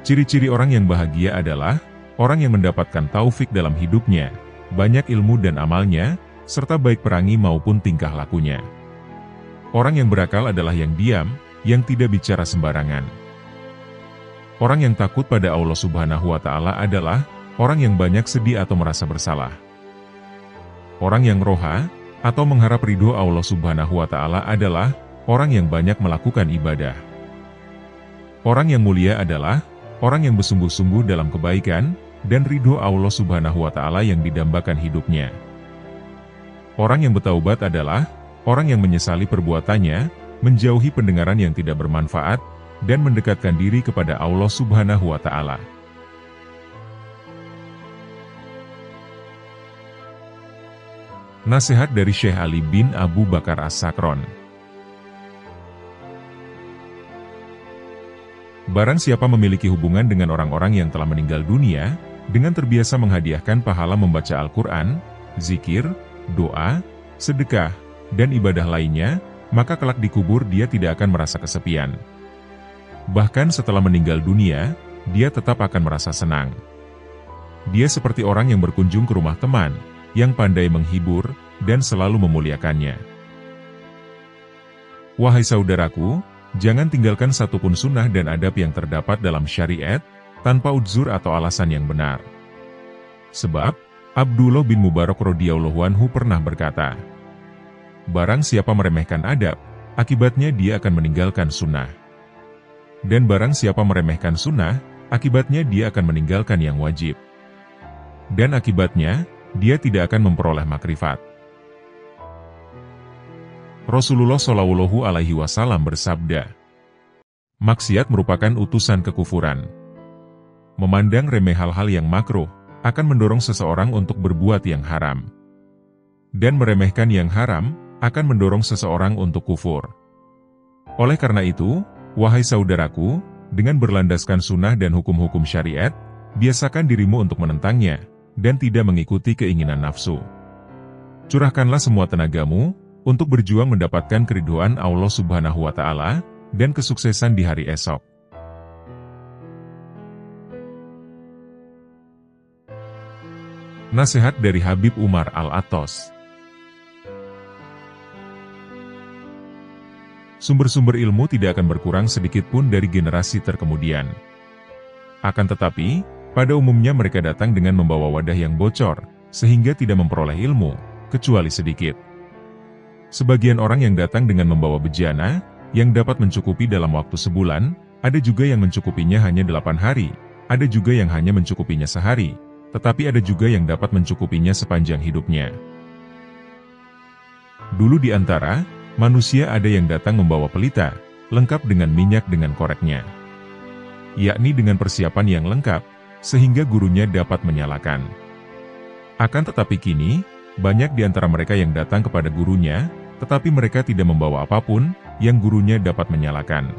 Ciri-ciri orang yang bahagia adalah, orang yang mendapatkan taufik dalam hidupnya, banyak ilmu dan amalnya, serta baik perangi maupun tingkah lakunya. Orang yang berakal adalah yang diam, yang tidak bicara sembarangan. Orang yang takut pada Allah Subhanahu wa Ta'ala adalah, orang yang banyak sedih atau merasa bersalah. Orang yang roha, atau mengharap ridho Allah Subhanahu wa Ta'ala adalah, orang yang banyak melakukan ibadah. Orang yang mulia adalah, orang yang bersungguh-sungguh dalam kebaikan, dan ridho Allah Subhanahu wa Ta'ala yang didambakan hidupnya. Orang yang bertaubat adalah, orang yang menyesali perbuatannya, menjauhi pendengaran yang tidak bermanfaat, dan mendekatkan diri kepada Allah Subhanahu wa Ta'ala. Nasihat dari Syekh Ali bin Abu Bakar As-Sakron. Barang siapa memiliki hubungan dengan orang-orang yang telah meninggal dunia, dengan terbiasa menghadiahkan pahala membaca Al-Quran, zikir, doa, sedekah, dan ibadah lainnya, maka kelak di kubur dia tidak akan merasa kesepian. Bahkan setelah meninggal dunia, dia tetap akan merasa senang. Dia seperti orang yang berkunjung ke rumah teman, yang pandai menghibur, dan selalu memuliakannya. Wahai saudaraku, jangan tinggalkan satupun sunnah dan adab yang terdapat dalam syariat, tanpa udzur atau alasan yang benar. Sebab, Abdullah bin Mubarak radhiyallahu anhu pernah berkata, barang siapa meremehkan adab, akibatnya dia akan meninggalkan sunnah. Dan barang siapa meremehkan sunnah, akibatnya dia akan meninggalkan yang wajib. Dan akibatnya, dia tidak akan memperoleh makrifat. Rasulullah Shallallahu Alaihi Wasallam bersabda, maksiat merupakan utusan kekufuran. Memandang remeh hal-hal yang makruh, akan mendorong seseorang untuk berbuat yang haram. Dan meremehkan yang haram, akan mendorong seseorang untuk kufur. Oleh karena itu, wahai saudaraku, dengan berlandaskan sunnah dan hukum-hukum syariat, biasakan dirimu untuk menentangnya, dan tidak mengikuti keinginan nafsu. Curahkanlah semua tenagamu, untuk berjuang mendapatkan keridhaan Allah Subhanahu wa Ta'ala, dan kesuksesan di hari esok. Nasihat dari Habib Umar Al-Attos. Sumber-sumber ilmu tidak akan berkurang sedikitpun dari generasi terkemudian. Akan tetapi, pada umumnya mereka datang dengan membawa wadah yang bocor, sehingga tidak memperoleh ilmu, kecuali sedikit. Sebagian orang yang datang dengan membawa bejana, yang dapat mencukupi dalam waktu sebulan, ada juga yang mencukupinya hanya 8 hari, ada juga yang hanya mencukupinya sehari, tetapi ada juga yang dapat mencukupinya sepanjang hidupnya. Dulu di antara manusia ada yang datang membawa pelita, lengkap dengan minyak dengan koreknya. Yakni dengan persiapan yang lengkap, sehingga gurunya dapat menyalakan. Akan tetapi kini, banyak di antara mereka yang datang kepada gurunya, tetapi mereka tidak membawa apapun yang gurunya dapat menyalakan.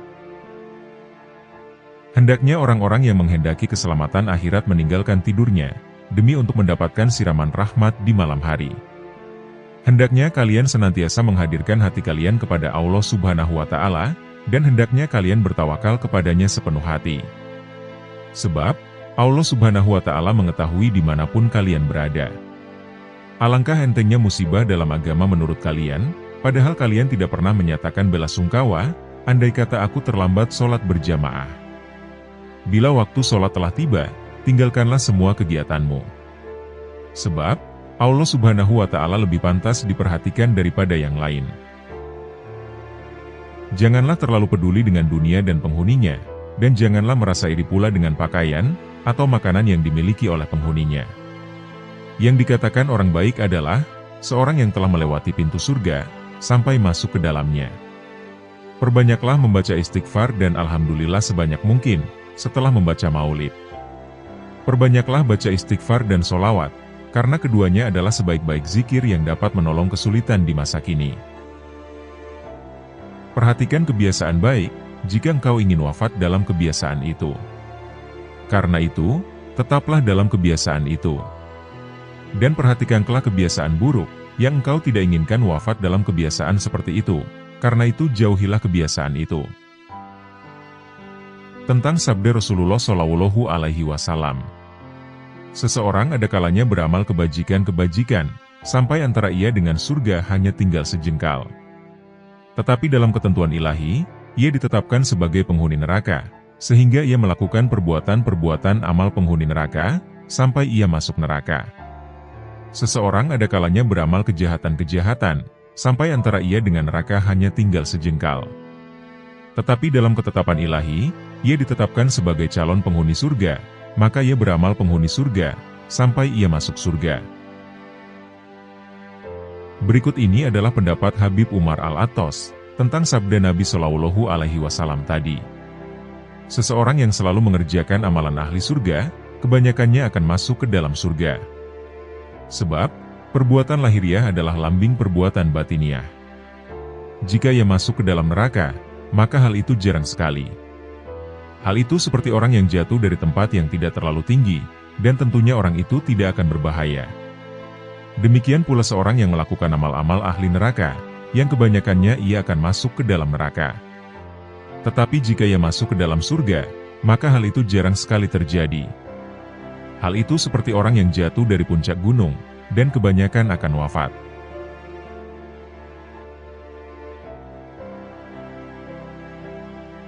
Hendaknya orang-orang yang menghendaki keselamatan akhirat meninggalkan tidurnya, demi untuk mendapatkan siraman rahmat di malam hari. Hendaknya kalian senantiasa menghadirkan hati kalian kepada Allah Subhanahu wa Ta'ala, dan hendaknya kalian bertawakal kepadanya sepenuh hati. Sebab, Allah Subhanahu wa Ta'ala mengetahui dimanapun kalian berada. Alangkah entengnya musibah dalam agama menurut kalian, padahal kalian tidak pernah menyatakan belasungkawa, andai kata aku terlambat sholat berjamaah. Bila waktu sholat telah tiba, tinggalkanlah semua kegiatanmu. Sebab, Allah Subhanahu wa Ta'ala lebih pantas diperhatikan daripada yang lain. Janganlah terlalu peduli dengan dunia dan penghuninya, dan janganlah merasa iri pula dengan pakaian atau makanan yang dimiliki oleh penghuninya. Yang dikatakan orang baik adalah seorang yang telah melewati pintu surga sampai masuk ke dalamnya. Perbanyaklah membaca istighfar dan alhamdulillah sebanyak mungkin setelah membaca maulid. Perbanyaklah baca istighfar dan sholawat, karena keduanya adalah sebaik-baik zikir yang dapat menolong kesulitan di masa kini. Perhatikan kebiasaan baik, jika engkau ingin wafat dalam kebiasaan itu. Karena itu, tetaplah dalam kebiasaan itu. Dan perhatikanlah kebiasaan buruk, yang engkau tidak inginkan wafat dalam kebiasaan seperti itu. Karena itu jauhilah kebiasaan itu. Tentang sabda Rasulullah Shallallahu Alaihi Wasallam. Seseorang ada kalanya beramal kebajikan-kebajikan, sampai antara ia dengan surga hanya tinggal sejengkal. Tetapi dalam ketentuan ilahi, ia ditetapkan sebagai penghuni neraka, sehingga ia melakukan perbuatan-perbuatan amal penghuni neraka, sampai ia masuk neraka. Seseorang ada kalanya beramal kejahatan-kejahatan, sampai antara ia dengan neraka hanya tinggal sejengkal. Tetapi dalam ketetapan ilahi, ia ditetapkan sebagai calon penghuni surga, maka ia beramal penghuni surga, sampai ia masuk surga. Berikut ini adalah pendapat Habib Umar Al-Attos, tentang sabda Nabi Shallallahu Alaihi Wasallam tadi. Seseorang yang selalu mengerjakan amalan ahli surga, kebanyakannya akan masuk ke dalam surga. Sebab, perbuatan lahiriah adalah lambing perbuatan batiniah. Jika ia masuk ke dalam neraka, maka hal itu jarang sekali. Hal itu seperti orang yang jatuh dari tempat yang tidak terlalu tinggi, dan tentunya orang itu tidak akan berbahaya. Demikian pula seorang yang melakukan amal-amal ahli neraka, yang kebanyakannya ia akan masuk ke dalam neraka. Tetapi jika ia masuk ke dalam surga, maka hal itu jarang sekali terjadi. Hal itu seperti orang yang jatuh dari puncak gunung, dan kebanyakan akan wafat.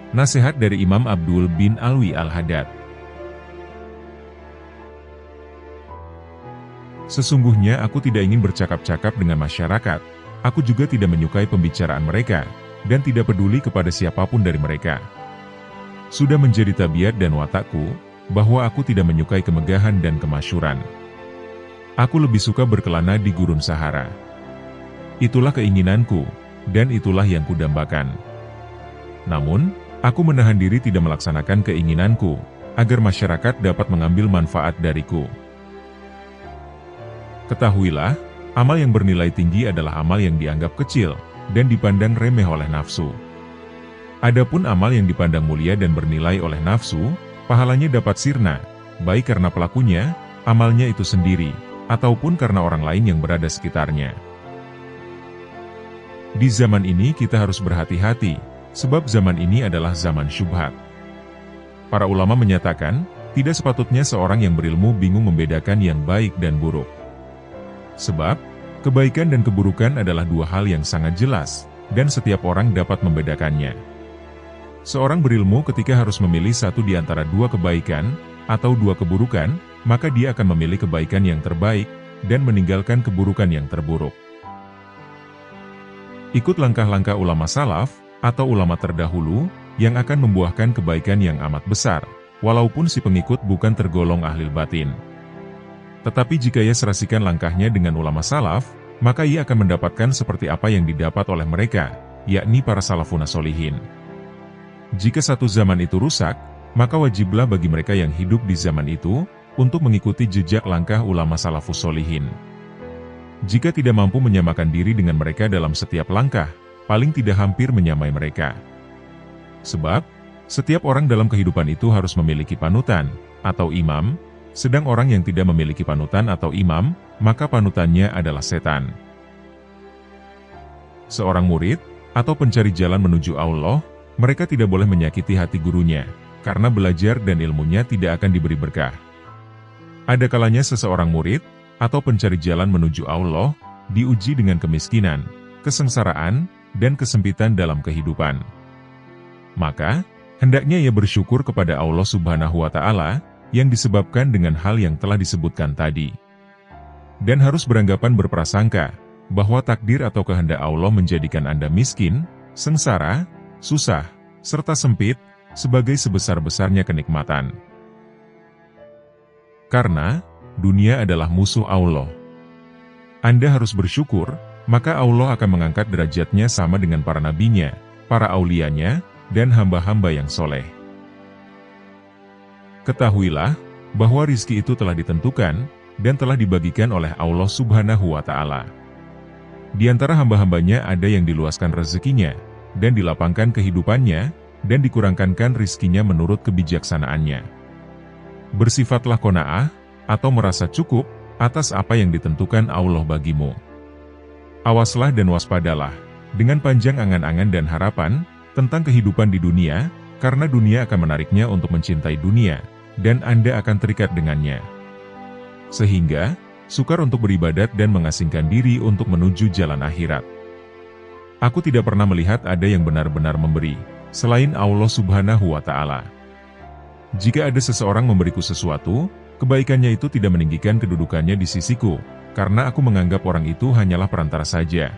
Nasihat dari Imam Abdul bin Alwi Al-Haddad. Sesungguhnya aku tidak ingin bercakap-cakap dengan masyarakat, aku juga tidak menyukai pembicaraan mereka, dan tidak peduli kepada siapapun dari mereka. Sudah menjadi tabiat dan watakku, bahwa aku tidak menyukai kemegahan dan kemasyhuran. Aku lebih suka berkelana di gurun Sahara. Itulah keinginanku, dan itulah yang kudambakan. Namun, aku menahan diri tidak melaksanakan keinginanku, agar masyarakat dapat mengambil manfaat dariku. Ketahuilah, amal yang bernilai tinggi adalah amal yang dianggap kecil, dan dipandang remeh oleh nafsu. Adapun amal yang dipandang mulia dan bernilai oleh nafsu, pahalanya dapat sirna, baik karena pelakunya, amalnya itu sendiri, ataupun karena orang lain yang berada sekitarnya. Di zaman ini kita harus berhati-hati, sebab zaman ini adalah zaman syubhat. Para ulama menyatakan, tidak sepatutnya seorang yang berilmu bingung membedakan yang baik dan buruk. Sebab, kebaikan dan keburukan adalah dua hal yang sangat jelas, dan setiap orang dapat membedakannya. Seorang berilmu ketika harus memilih satu di antara dua kebaikan, atau dua keburukan, maka dia akan memilih kebaikan yang terbaik, dan meninggalkan keburukan yang terburuk. Ikut langkah-langkah ulama salaf, atau ulama terdahulu, yang akan membuahkan kebaikan yang amat besar, walaupun si pengikut bukan tergolong ahli batin. Tetapi jika ia serasikan langkahnya dengan ulama salaf, maka ia akan mendapatkan seperti apa yang didapat oleh mereka, yakni para salafun sholihin. Jika satu zaman itu rusak, maka wajiblah bagi mereka yang hidup di zaman itu, untuk mengikuti jejak langkah ulama salafus sholihin. Jika tidak mampu menyamakan diri dengan mereka dalam setiap langkah, paling tidak hampir menyamai mereka. Sebab, setiap orang dalam kehidupan itu harus memiliki panutan, atau imam, sedang orang yang tidak memiliki panutan atau imam, maka panutannya adalah setan. Seorang murid, atau pencari jalan menuju Allah, mereka tidak boleh menyakiti hati gurunya, karena belajar dan ilmunya tidak akan diberi berkah. Ada kalanya seseorang murid, atau pencari jalan menuju Allah, diuji dengan kemiskinan, kesengsaraan, dan kesempitan dalam kehidupan. Maka, hendaknya ia bersyukur kepada Allah Subhanahu wa Ta'ala, yang disebabkan dengan hal yang telah disebutkan tadi. Dan harus beranggapan berprasangka, bahwa takdir atau kehendak Allah menjadikan Anda miskin, sengsara, susah, serta sempit, sebagai sebesar-besarnya kenikmatan. Karena, dunia adalah musuh Allah. Anda harus bersyukur, maka Allah akan mengangkat derajatnya sama dengan para nabinya, para aulianya, dan hamba-hamba yang soleh. Ketahuilah, bahwa rizki itu telah ditentukan, dan telah dibagikan oleh Allah Subhanahu wa Ta'ala. Di antara hamba-hambanya ada yang diluaskan rezekinya, dan dilapangkan kehidupannya, dan dikurangkan rizkinya menurut kebijaksanaannya. Bersifatlah qanaah, atau merasa cukup, atas apa yang ditentukan Allah bagimu. Awaslah dan waspadalah, dengan panjang angan-angan dan harapan, tentang kehidupan di dunia, karena dunia akan menariknya untuk mencintai dunia, dan Anda akan terikat dengannya. Sehingga, sukar untuk beribadat dan mengasingkan diri untuk menuju jalan akhirat. Aku tidak pernah melihat ada yang benar-benar memberi, selain Allah Subhanahu wa Ta'ala. Jika ada seseorang memberiku sesuatu, kebaikannya itu tidak meninggikan kedudukannya di sisiku, karena aku menganggap orang itu hanyalah perantara saja.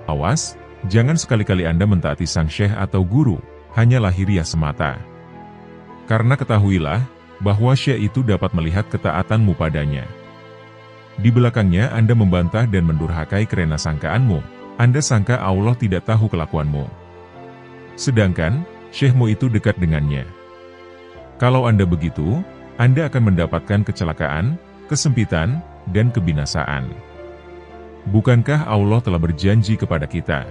Awas, jangan sekali-kali Anda mentaati sang syekh atau guru, hanya lahiriah semata. Karena ketahuilah, bahwa syekh itu dapat melihat ketaatanmu padanya. Di belakangnya Anda membantah dan mendurhakai karena sangkaanmu, Anda sangka Allah tidak tahu kelakuanmu. Sedangkan, syekhmu itu dekat dengannya. Kalau Anda begitu, Anda akan mendapatkan kecelakaan, kesempitan, dan kebinasaan. Bukankah Allah telah berjanji kepada kita?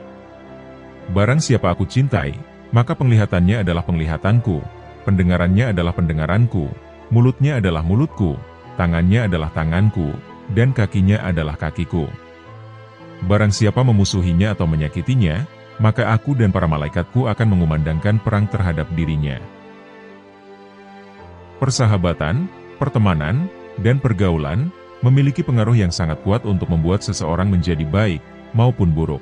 Barang siapa aku cintai, maka penglihatannya adalah penglihatanku, pendengarannya adalah pendengaranku, mulutnya adalah mulutku, tangannya adalah tanganku, dan kakinya adalah kakiku. Barang siapa memusuhinya atau menyakitinya, maka aku dan para malaikatku akan mengumandangkan perang terhadap dirinya. Persahabatan, pertemanan, dan pergaulan memiliki pengaruh yang sangat kuat untuk membuat seseorang menjadi baik maupun buruk.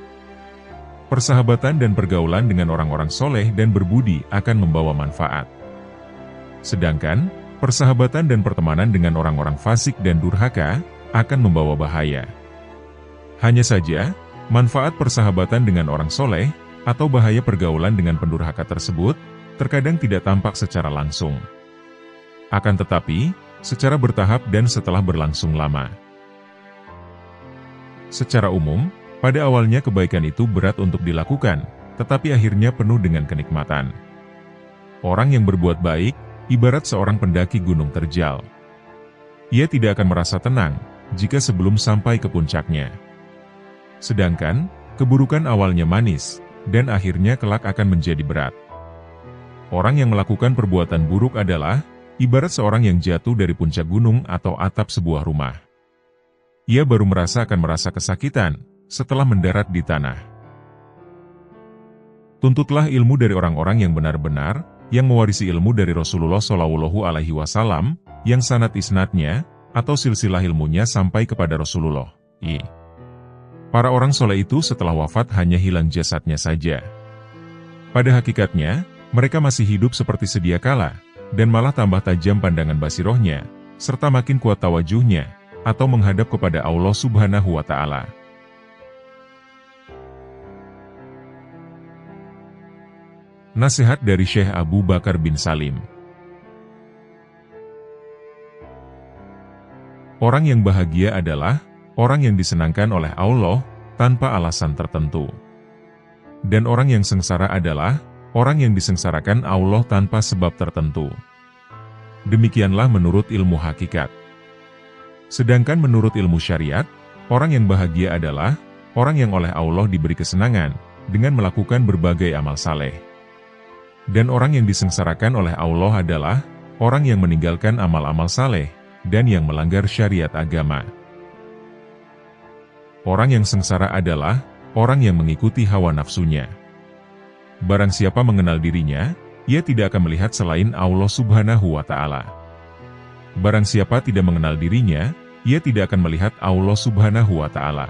Persahabatan dan pergaulan dengan orang-orang soleh dan berbudi akan membawa manfaat. Sedangkan, persahabatan dan pertemanan dengan orang-orang fasik dan durhaka akan membawa bahaya. Hanya saja, manfaat persahabatan dengan orang soleh, atau bahaya pergaulan dengan pendurhaka tersebut, terkadang tidak tampak secara langsung. Akan tetapi, secara bertahap dan setelah berlangsung lama. Secara umum, pada awalnya kebaikan itu berat untuk dilakukan, tetapi akhirnya penuh dengan kenikmatan. Orang yang berbuat baik, ibarat seorang pendaki gunung terjal. Ia tidak akan merasa tenang, jika sebelum sampai ke puncaknya. Sedangkan, keburukan awalnya manis, dan akhirnya kelak akan menjadi berat. Orang yang melakukan perbuatan buruk adalah, ibarat seorang yang jatuh dari puncak gunung atau atap sebuah rumah. Ia baru akan merasa kesakitan, setelah mendarat di tanah. Tuntutlah ilmu dari orang-orang yang benar-benar, yang mewarisi ilmu dari Rasulullah Shallallahu Alaihi Wasallam, yang sanad isnadnya, atau silsilah ilmunya sampai kepada Rasulullah. Para orang soleh itu setelah wafat hanya hilang jasadnya saja. Pada hakikatnya, Mereka masih hidup seperti sedia kala, dan malah tambah tajam pandangan basirohnya, serta makin kuat tawajuhnya, atau menghadap kepada Allah Subhanahu wa Ta'ala. Nasihat dari Syekh Abu Bakar bin Salim. Orang yang bahagia adalah orang yang disenangkan oleh Allah tanpa alasan tertentu. Dan orang yang sengsara adalah orang yang disengsarakan Allah tanpa sebab tertentu. Demikianlah menurut ilmu hakikat. Sedangkan menurut ilmu syariat, orang yang bahagia adalah orang yang oleh Allah diberi kesenangan dengan melakukan berbagai amal saleh. Dan orang yang disengsarakan oleh Allah adalah orang yang meninggalkan amal-amal saleh dan yang melanggar syariat agama. Orang yang sengsara adalah orang yang mengikuti hawa nafsunya. Barang siapa mengenal dirinya, ia tidak akan melihat selain Allah Subhanahu wa Ta'ala. Barang siapa tidak mengenal dirinya, ia tidak akan melihat Allah Subhanahu wa Ta'ala.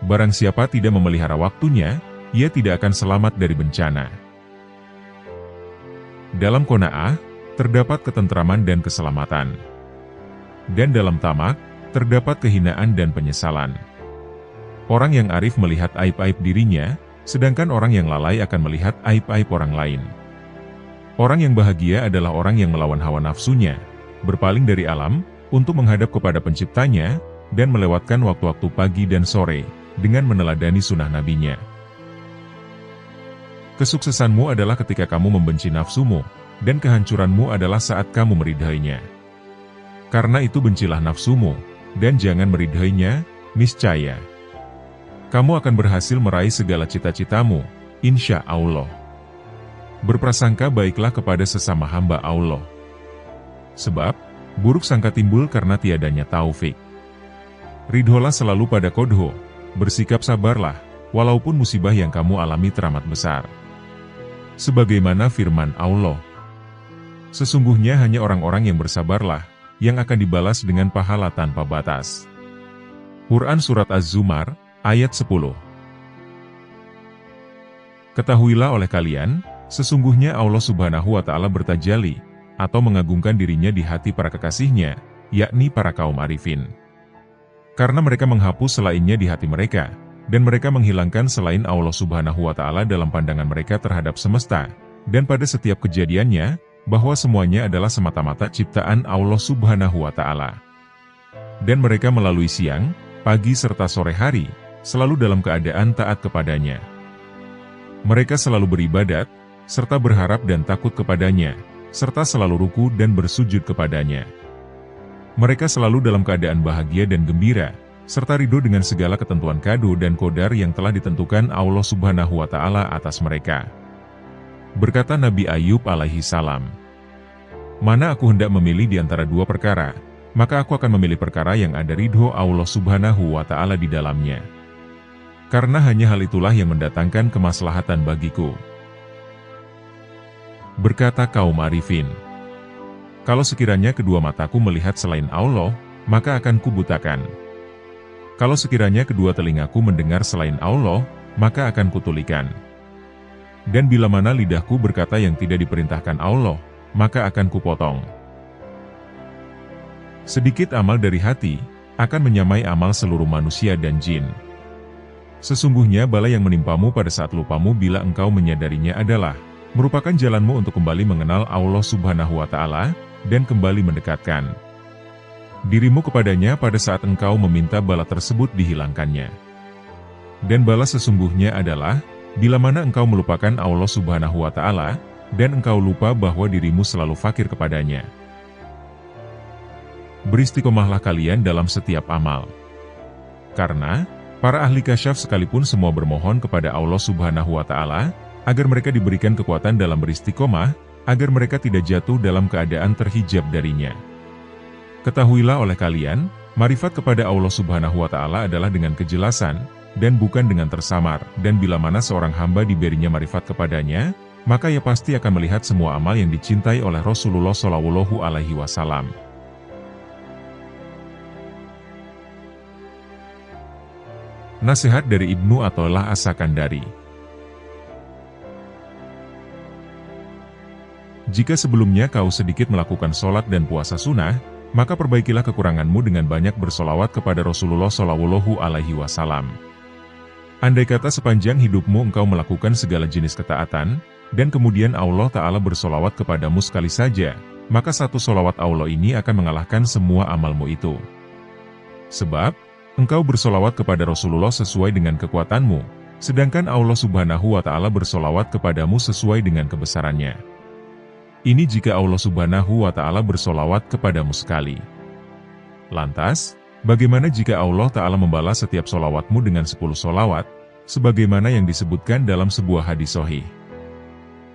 Barang siapa tidak memelihara waktunya, ia tidak akan selamat dari bencana. Dalam qanaah, terdapat ketentraman dan keselamatan. Dan dalam tamak, terdapat kehinaan dan penyesalan. Orang yang arif melihat aib-aib dirinya, sedangkan orang yang lalai akan melihat aib-aib orang lain. Orang yang bahagia adalah orang yang melawan hawa nafsunya, berpaling dari alam, untuk menghadap kepada penciptanya, dan melewatkan waktu-waktu pagi dan sore, dengan meneladani sunnah nabinya. Kesuksesanmu adalah ketika kamu membenci nafsumu, dan kehancuranmu adalah saat kamu meridainya. Karena itu bencilah nafsumu, dan jangan meridainya, niscaya kamu akan berhasil meraih segala cita-citamu, insya Allah. Berprasangka baiklah kepada sesama hamba Allah. Sebab, buruk sangka timbul karena tiadanya taufik. Ridholah selalu pada qodho, bersikap sabarlah, walaupun musibah yang kamu alami teramat besar. Sebagaimana firman Allah, sesungguhnya hanya orang-orang yang bersabarlah, yang akan dibalas dengan pahala tanpa batas. Quran Surat Az-Zumar, ayat 10. Ketahuilah oleh kalian, sesungguhnya Allah Subhanahu wa Ta'ala bertajalli, atau mengagungkan dirinya di hati para kekasihnya, yakni para kaum arifin. Karena mereka menghapus selainnya di hati mereka, dan mereka menghilangkan selain Allah Subhanahu wa Ta'ala dalam pandangan mereka terhadap semesta, dan pada setiap kejadiannya, bahwa semuanya adalah semata-mata ciptaan Allah Subhanahu wa Ta'ala. Dan mereka melalui siang, pagi serta sore hari, selalu dalam keadaan taat kepadanya. Mereka selalu beribadat, serta berharap dan takut kepadanya, serta selalu ruku dan bersujud kepadanya. Mereka selalu dalam keadaan bahagia dan gembira, serta ridho dengan segala ketentuan kado dan qadar yang telah ditentukan Allah Subhanahu wa Ta'ala atas mereka. Berkata Nabi Ayub alaihi salam, "Mana aku hendak memilih di antara dua perkara, maka aku akan memilih perkara yang ada ridho Allah Subhanahu wa Ta'ala di dalamnya. Karena hanya hal itulah yang mendatangkan kemaslahatan bagiku." Berkata kaum arifin, "Kalau sekiranya kedua mataku melihat selain Allah, maka akan kubutakan. Kalau sekiranya kedua telingaku mendengar selain Allah, maka akan kutulikan. Dan bila mana lidahku berkata yang tidak diperintahkan Allah, maka akan kupotong." Sedikit amal dari hati, akan menyamai amal seluruh manusia dan jin. Sesungguhnya bala yang menimpamu pada saat lupamu bila engkau menyadarinya adalah merupakan jalanmu untuk kembali mengenal Allah Subhanahu wa Ta'ala, dan kembali mendekatkan dirimu kepadanya pada saat engkau meminta bala tersebut dihilangkannya. Dan bala sesungguhnya adalah bila mana engkau melupakan Allah Subhanahu wa Ta'ala, dan engkau lupa bahwa dirimu selalu fakir kepadanya. Beristiqomahlah kalian dalam setiap amal. Karena para ahli kasyaf sekalipun semua bermohon kepada Allah Subhanahu wa Ta'ala, agar mereka diberikan kekuatan dalam beristiqomah, agar mereka tidak jatuh dalam keadaan terhijab darinya. Ketahuilah oleh kalian, marifat kepada Allah Subhanahu wa Ta'ala adalah dengan kejelasan, dan bukan dengan tersamar, dan bila mana seorang hamba diberinya marifat kepadanya, maka ia pasti akan melihat semua amal yang dicintai oleh Rasulullah Shallallahu Alaihi Wasallam. Nasihat dari Ibnu Athaillah As-Sakandari. Jika sebelumnya kau sedikit melakukan sholat dan puasa sunnah, maka perbaikilah kekuranganmu dengan banyak bersolawat kepada Rasulullah Shallallahu Alaihi Wasallam. Andai kata sepanjang hidupmu engkau melakukan segala jenis ketaatan, dan kemudian Allah Ta'ala bersolawat kepadamu sekali saja, maka satu solawat Allah ini akan mengalahkan semua amalmu itu. Sebab, engkau bersolawat kepada Rasulullah sesuai dengan kekuatanmu, sedangkan Allah Subhanahu wa Ta'ala bersolawat kepadamu sesuai dengan kebesarannya. Ini jika Allah Subhanahu wa Ta'ala bersolawat kepadamu sekali. Lantas, bagaimana jika Allah Ta'ala membalas setiap solawatmu dengan 10 solawat, sebagaimana yang disebutkan dalam sebuah hadis sahih?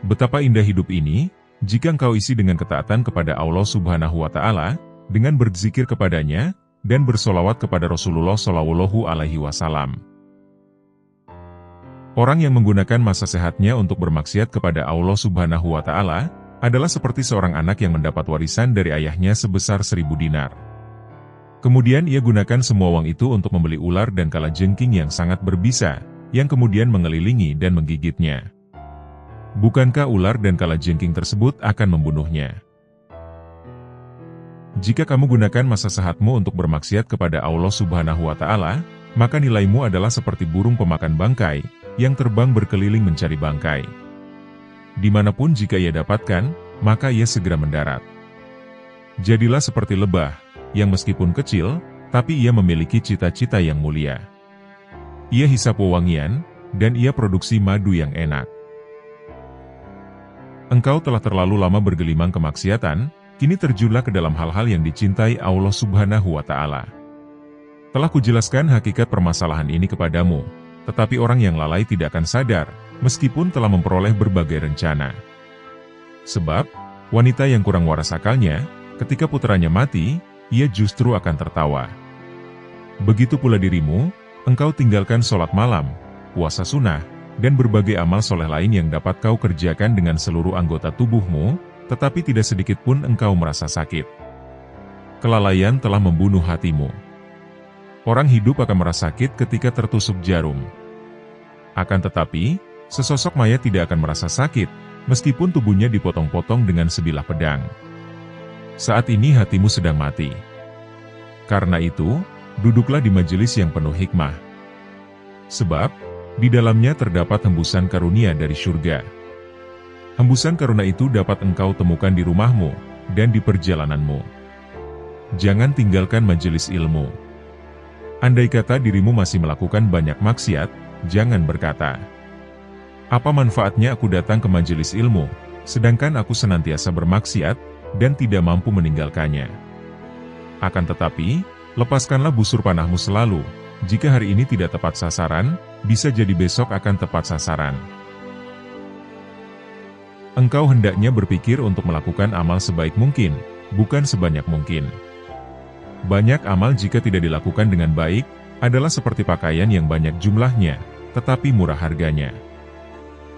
Betapa indah hidup ini, jika engkau isi dengan ketaatan kepada Allah Subhanahu wa Ta'ala, dengan berzikir kepadanya, dan bersolawat kepada Rasulullah Shallallahu Alaihi Wasallam. Orang yang menggunakan masa sehatnya untuk bermaksiat kepada Allah Subhanahu wa Ta'ala adalah seperti seorang anak yang mendapat warisan dari ayahnya sebesar 1000 dinar. Kemudian ia gunakan semua uang itu untuk membeli ular dan kalajengking yang sangat berbisa, yang kemudian mengelilingi dan menggigitnya. Bukankah ular dan kalajengking tersebut akan membunuhnya? Jika kamu gunakan masa sehatmu untuk bermaksiat kepada Allah Subhanahu wa Ta'ala, maka nilaimu adalah seperti burung pemakan bangkai, yang terbang berkeliling mencari bangkai. Dimanapun jika ia dapatkan, maka ia segera mendarat. Jadilah seperti lebah, yang meskipun kecil, tapi ia memiliki cita-cita yang mulia. Ia hisap wewangian, dan ia produksi madu yang enak. Engkau telah terlalu lama bergelimang kemaksiatan, kini terjunlah ke dalam hal-hal yang dicintai Allah Subhanahu wa Ta'ala. Telah kujelaskan hakikat permasalahan ini kepadamu, tetapi orang yang lalai tidak akan sadar, meskipun telah memperoleh berbagai rencana. Sebab, wanita yang kurang waras akalnya, ketika putranya mati, ia justru akan tertawa. Begitu pula dirimu, engkau tinggalkan sholat malam, puasa sunnah, dan berbagai amal soleh lain yang dapat kau kerjakan dengan seluruh anggota tubuhmu, tetapi tidak sedikit pun engkau merasa sakit. Kelalaian telah membunuh hatimu. Orang hidup akan merasa sakit ketika tertusuk jarum. Akan tetapi, sesosok mayat tidak akan merasa sakit, meskipun tubuhnya dipotong-potong dengan sebilah pedang. Saat ini hatimu sedang mati. Karena itu, duduklah di majelis yang penuh hikmah. Sebab, di dalamnya terdapat hembusan karunia dari surga. Hembusan karunia itu dapat engkau temukan di rumahmu, dan di perjalananmu. Jangan tinggalkan majelis ilmu. Andai kata dirimu masih melakukan banyak maksiat, jangan berkata, "Apa manfaatnya aku datang ke majelis ilmu, sedangkan aku senantiasa bermaksiat, dan tidak mampu meninggalkannya?" Akan tetapi, lepaskanlah busur panahmu selalu. Jika hari ini tidak tepat sasaran, bisa jadi besok akan tepat sasaran. Engkau hendaknya berpikir untuk melakukan amal sebaik mungkin, bukan sebanyak mungkin. Banyak amal jika tidak dilakukan dengan baik, adalah seperti pakaian yang banyak jumlahnya, tetapi murah harganya.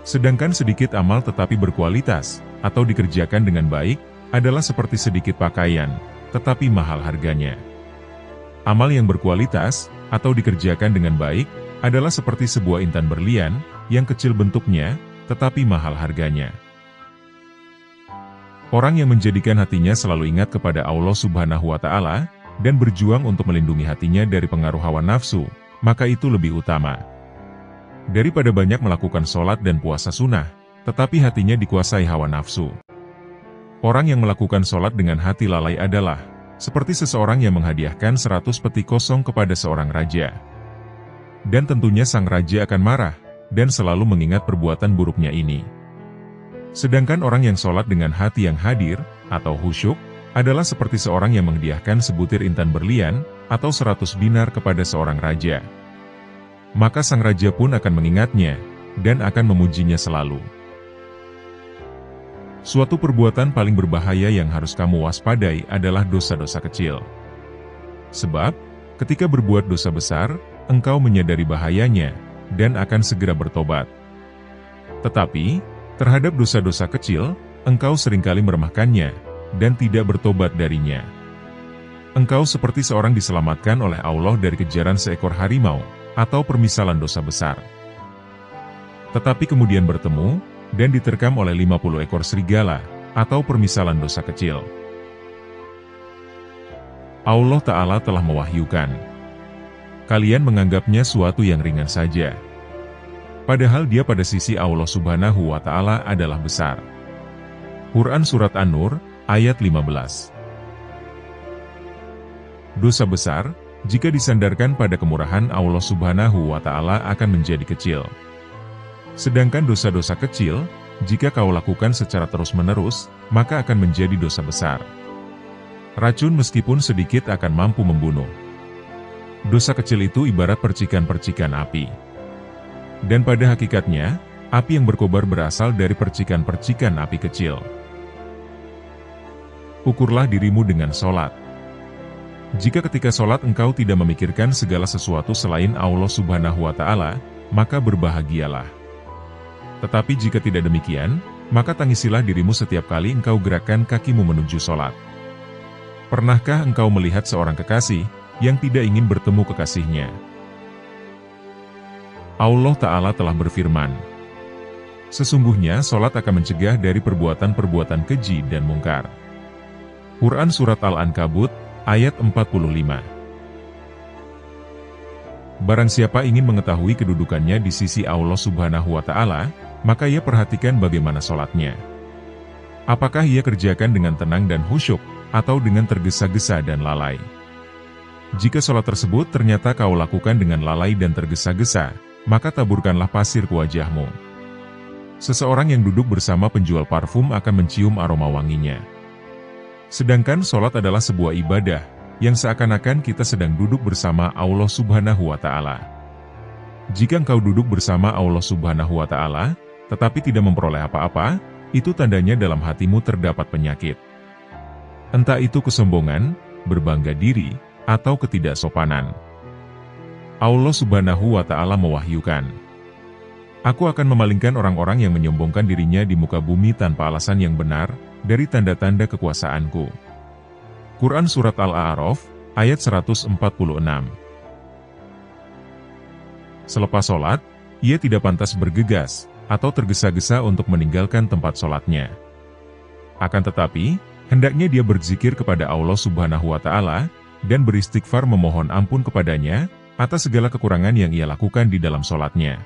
Sedangkan sedikit amal tetapi berkualitas, atau dikerjakan dengan baik, adalah seperti sedikit pakaian, tetapi mahal harganya. Amal yang berkualitas, atau dikerjakan dengan baik, adalah seperti sebuah intan berlian, yang kecil bentuknya, tetapi mahal harganya. Orang yang menjadikan hatinya selalu ingat kepada Allah Subhanahu wa Ta'ala, dan berjuang untuk melindungi hatinya dari pengaruh hawa nafsu, maka itu lebih utama. Daripada banyak melakukan sholat dan puasa sunnah, tetapi hatinya dikuasai hawa nafsu. Orang yang melakukan sholat dengan hati lalai adalah seperti seseorang yang menghadiahkan 100 peti kosong kepada seorang raja. Dan tentunya sang raja akan marah, dan selalu mengingat perbuatan buruknya ini. Sedangkan orang yang sholat dengan hati yang hadir, atau khusyuk, adalah seperti seorang yang menghadiahkan sebutir intan berlian, atau 100 dinar kepada seorang raja. Maka sang raja pun akan mengingatnya, dan akan memujinya selalu. Suatu perbuatan paling berbahaya yang harus kamu waspadai adalah dosa-dosa kecil. Sebab, ketika berbuat dosa besar, engkau menyadari bahayanya, dan akan segera bertobat. Tetapi, terhadap dosa-dosa kecil, engkau seringkali meremehkannya, dan tidak bertobat darinya. Engkau seperti seorang diselamatkan oleh Allah dari kejaran seekor harimau, atau permisalan dosa besar. Tetapi kemudian bertemu, dan diterkam oleh 50 ekor serigala, atau permisalan dosa kecil. Allah Ta'ala telah mewahyukan. Kalian menganggapnya suatu yang ringan saja. Padahal dia pada sisi Allah Subhanahu wa Ta'ala adalah besar. Quran Surat An-Nur, ayat 15. Dosa besar, jika disandarkan pada kemurahan Allah Subhanahu wa Ta'ala akan menjadi kecil. Sedangkan dosa-dosa kecil, jika kau lakukan secara terus-menerus, maka akan menjadi dosa besar. Racun meskipun sedikit akan mampu membunuh. Dosa kecil itu ibarat percikan-percikan api. Dan pada hakikatnya, api yang berkobar berasal dari percikan-percikan api kecil. Ukurlah dirimu dengan sholat. Jika ketika sholat engkau tidak memikirkan segala sesuatu selain Allah Subhanahu wa Ta'ala, maka berbahagialah. Tetapi jika tidak demikian, maka tangisilah dirimu setiap kali engkau gerakkan kakimu menuju sholat. Pernahkah engkau melihat seorang kekasih yang tidak ingin bertemu kekasihnya? Allah Ta'ala telah berfirman, sesungguhnya sholat akan mencegah dari perbuatan-perbuatan keji dan mungkar. Quran Surat Al-Ankabut, ayat 45. Barang siapa ingin mengetahui kedudukannya di sisi Allah Subhanahu wa Ta'ala, maka ia perhatikan bagaimana sholatnya. Apakah ia kerjakan dengan tenang dan khusyuk, atau dengan tergesa-gesa dan lalai? Jika sholat tersebut ternyata kau lakukan dengan lalai dan tergesa-gesa, maka taburkanlah pasir ke wajahmu. Seseorang yang duduk bersama penjual parfum akan mencium aroma wanginya. Sedangkan sholat adalah sebuah ibadah, yang seakan-akan kita sedang duduk bersama Allah Subhanahu wa Ta'ala. Jika engkau duduk bersama Allah Subhanahu wa Ta'ala, tetapi tidak memperoleh apa-apa, itu tandanya dalam hatimu terdapat penyakit. Entah itu kesombongan, berbangga diri, atau ketidaksopanan. Allah Subhanahu wa Ta'ala mewahyukan, Aku akan memalingkan orang-orang yang menyombongkan dirinya di muka bumi tanpa alasan yang benar, dari tanda-tanda kekuasaanku. Quran Surat Al-A'raf, ayat 146. Selepas sholat, ia tidak pantas bergegas, atau tergesa-gesa untuk meninggalkan tempat sholatnya. Akan tetapi, hendaknya dia berzikir kepada Allah Subhanahu wa Ta'ala, dan beristighfar memohon ampun kepadanya, atas segala kekurangan yang ia lakukan di dalam sholatnya.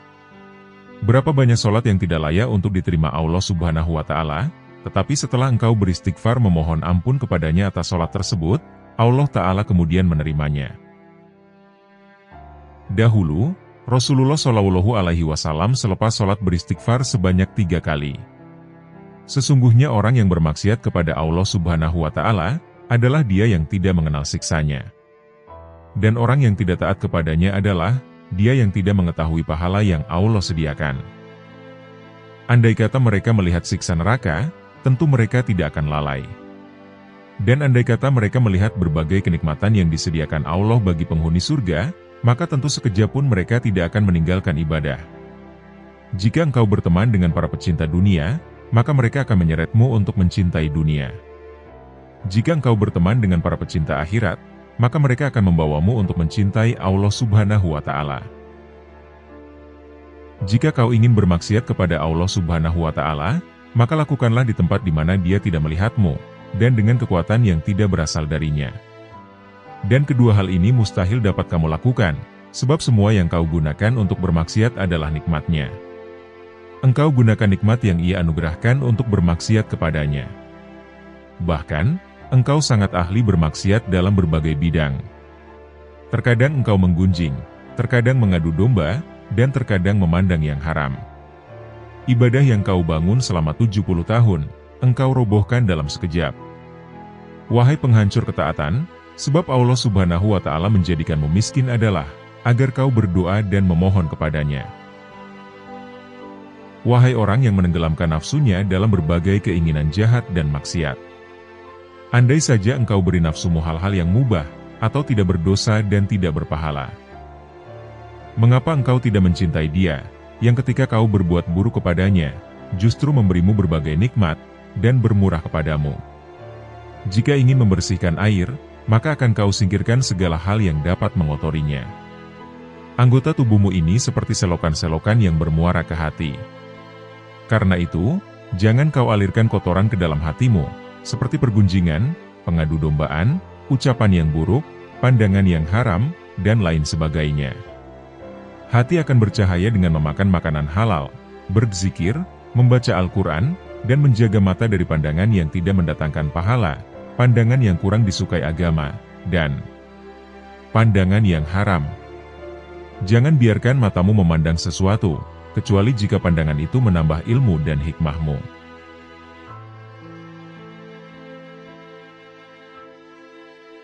Berapa banyak sholat yang tidak layak untuk diterima Allah Subhanahu wa Ta'ala, tetapi setelah engkau beristighfar memohon ampun kepadanya atas sholat tersebut, Allah Ta'ala kemudian menerimanya. Dahulu, Rasulullah Shallallahu Alaihi Wasallam selepas sholat beristighfar sebanyak 3 kali. Sesungguhnya orang yang bermaksiat kepada Allah Subhanahu wa Ta'ala adalah dia yang tidak mengenal siksanya. Dan orang yang tidak taat kepadanya adalah dia yang tidak mengetahui pahala yang Allah sediakan. Andai kata mereka melihat siksa neraka, tentu mereka tidak akan lalai. Dan andai kata mereka melihat berbagai kenikmatan yang disediakan Allah bagi penghuni surga, maka tentu sekejap pun mereka tidak akan meninggalkan ibadah. Jika engkau berteman dengan para pecinta dunia, maka mereka akan menyeretmu untuk mencintai dunia. Jika engkau berteman dengan para pecinta akhirat, maka mereka akan membawamu untuk mencintai Allah Subhanahu wa Ta'ala. Jika kau ingin bermaksiat kepada Allah Subhanahu wa Ta'ala, maka lakukanlah di tempat di mana Dia tidak melihatmu, dan dengan kekuatan yang tidak berasal darinya. Dan kedua hal ini mustahil dapat kamu lakukan, sebab semua yang kau gunakan untuk bermaksiat adalah nikmat-Nya. Engkau gunakan nikmat yang Ia anugerahkan untuk bermaksiat kepadanya. Bahkan, engkau sangat ahli bermaksiat dalam berbagai bidang. Terkadang engkau menggunjing, terkadang mengadu domba, dan terkadang memandang yang haram. Ibadah yang kau bangun selama 70 tahun, engkau robohkan dalam sekejap. Wahai penghancur ketaatan, sebab Allah Subhanahu wa Ta'ala menjadikanmu miskin adalah agar kau berdoa dan memohon kepadanya. Wahai orang yang menenggelamkan nafsunya dalam berbagai keinginan jahat dan maksiat. Andai saja engkau beri nafsumu hal-hal yang mubah, atau tidak berdosa dan tidak berpahala. Mengapa engkau tidak mencintai Dia, yang ketika kau berbuat buruk kepadanya, justru memberimu berbagai nikmat, dan bermurah kepadamu? Jika ingin membersihkan air, maka akan kau singkirkan segala hal yang dapat mengotorinya. Anggota tubuhmu ini seperti selokan-selokan yang bermuara ke hati. Karena itu, Jangan kau alirkan kotoran ke dalam hatimu, seperti pergunjingan, pengadu dombaan, ucapan yang buruk, pandangan yang haram, dan lain sebagainya. Hati akan bercahaya dengan memakan makanan halal, berzikir, membaca Al-Quran, dan menjaga mata dari pandangan yang tidak mendatangkan pahala, pandangan yang kurang disukai agama, dan pandangan yang haram. Jangan biarkan matamu memandang sesuatu, kecuali jika pandangan itu menambah ilmu dan hikmahmu.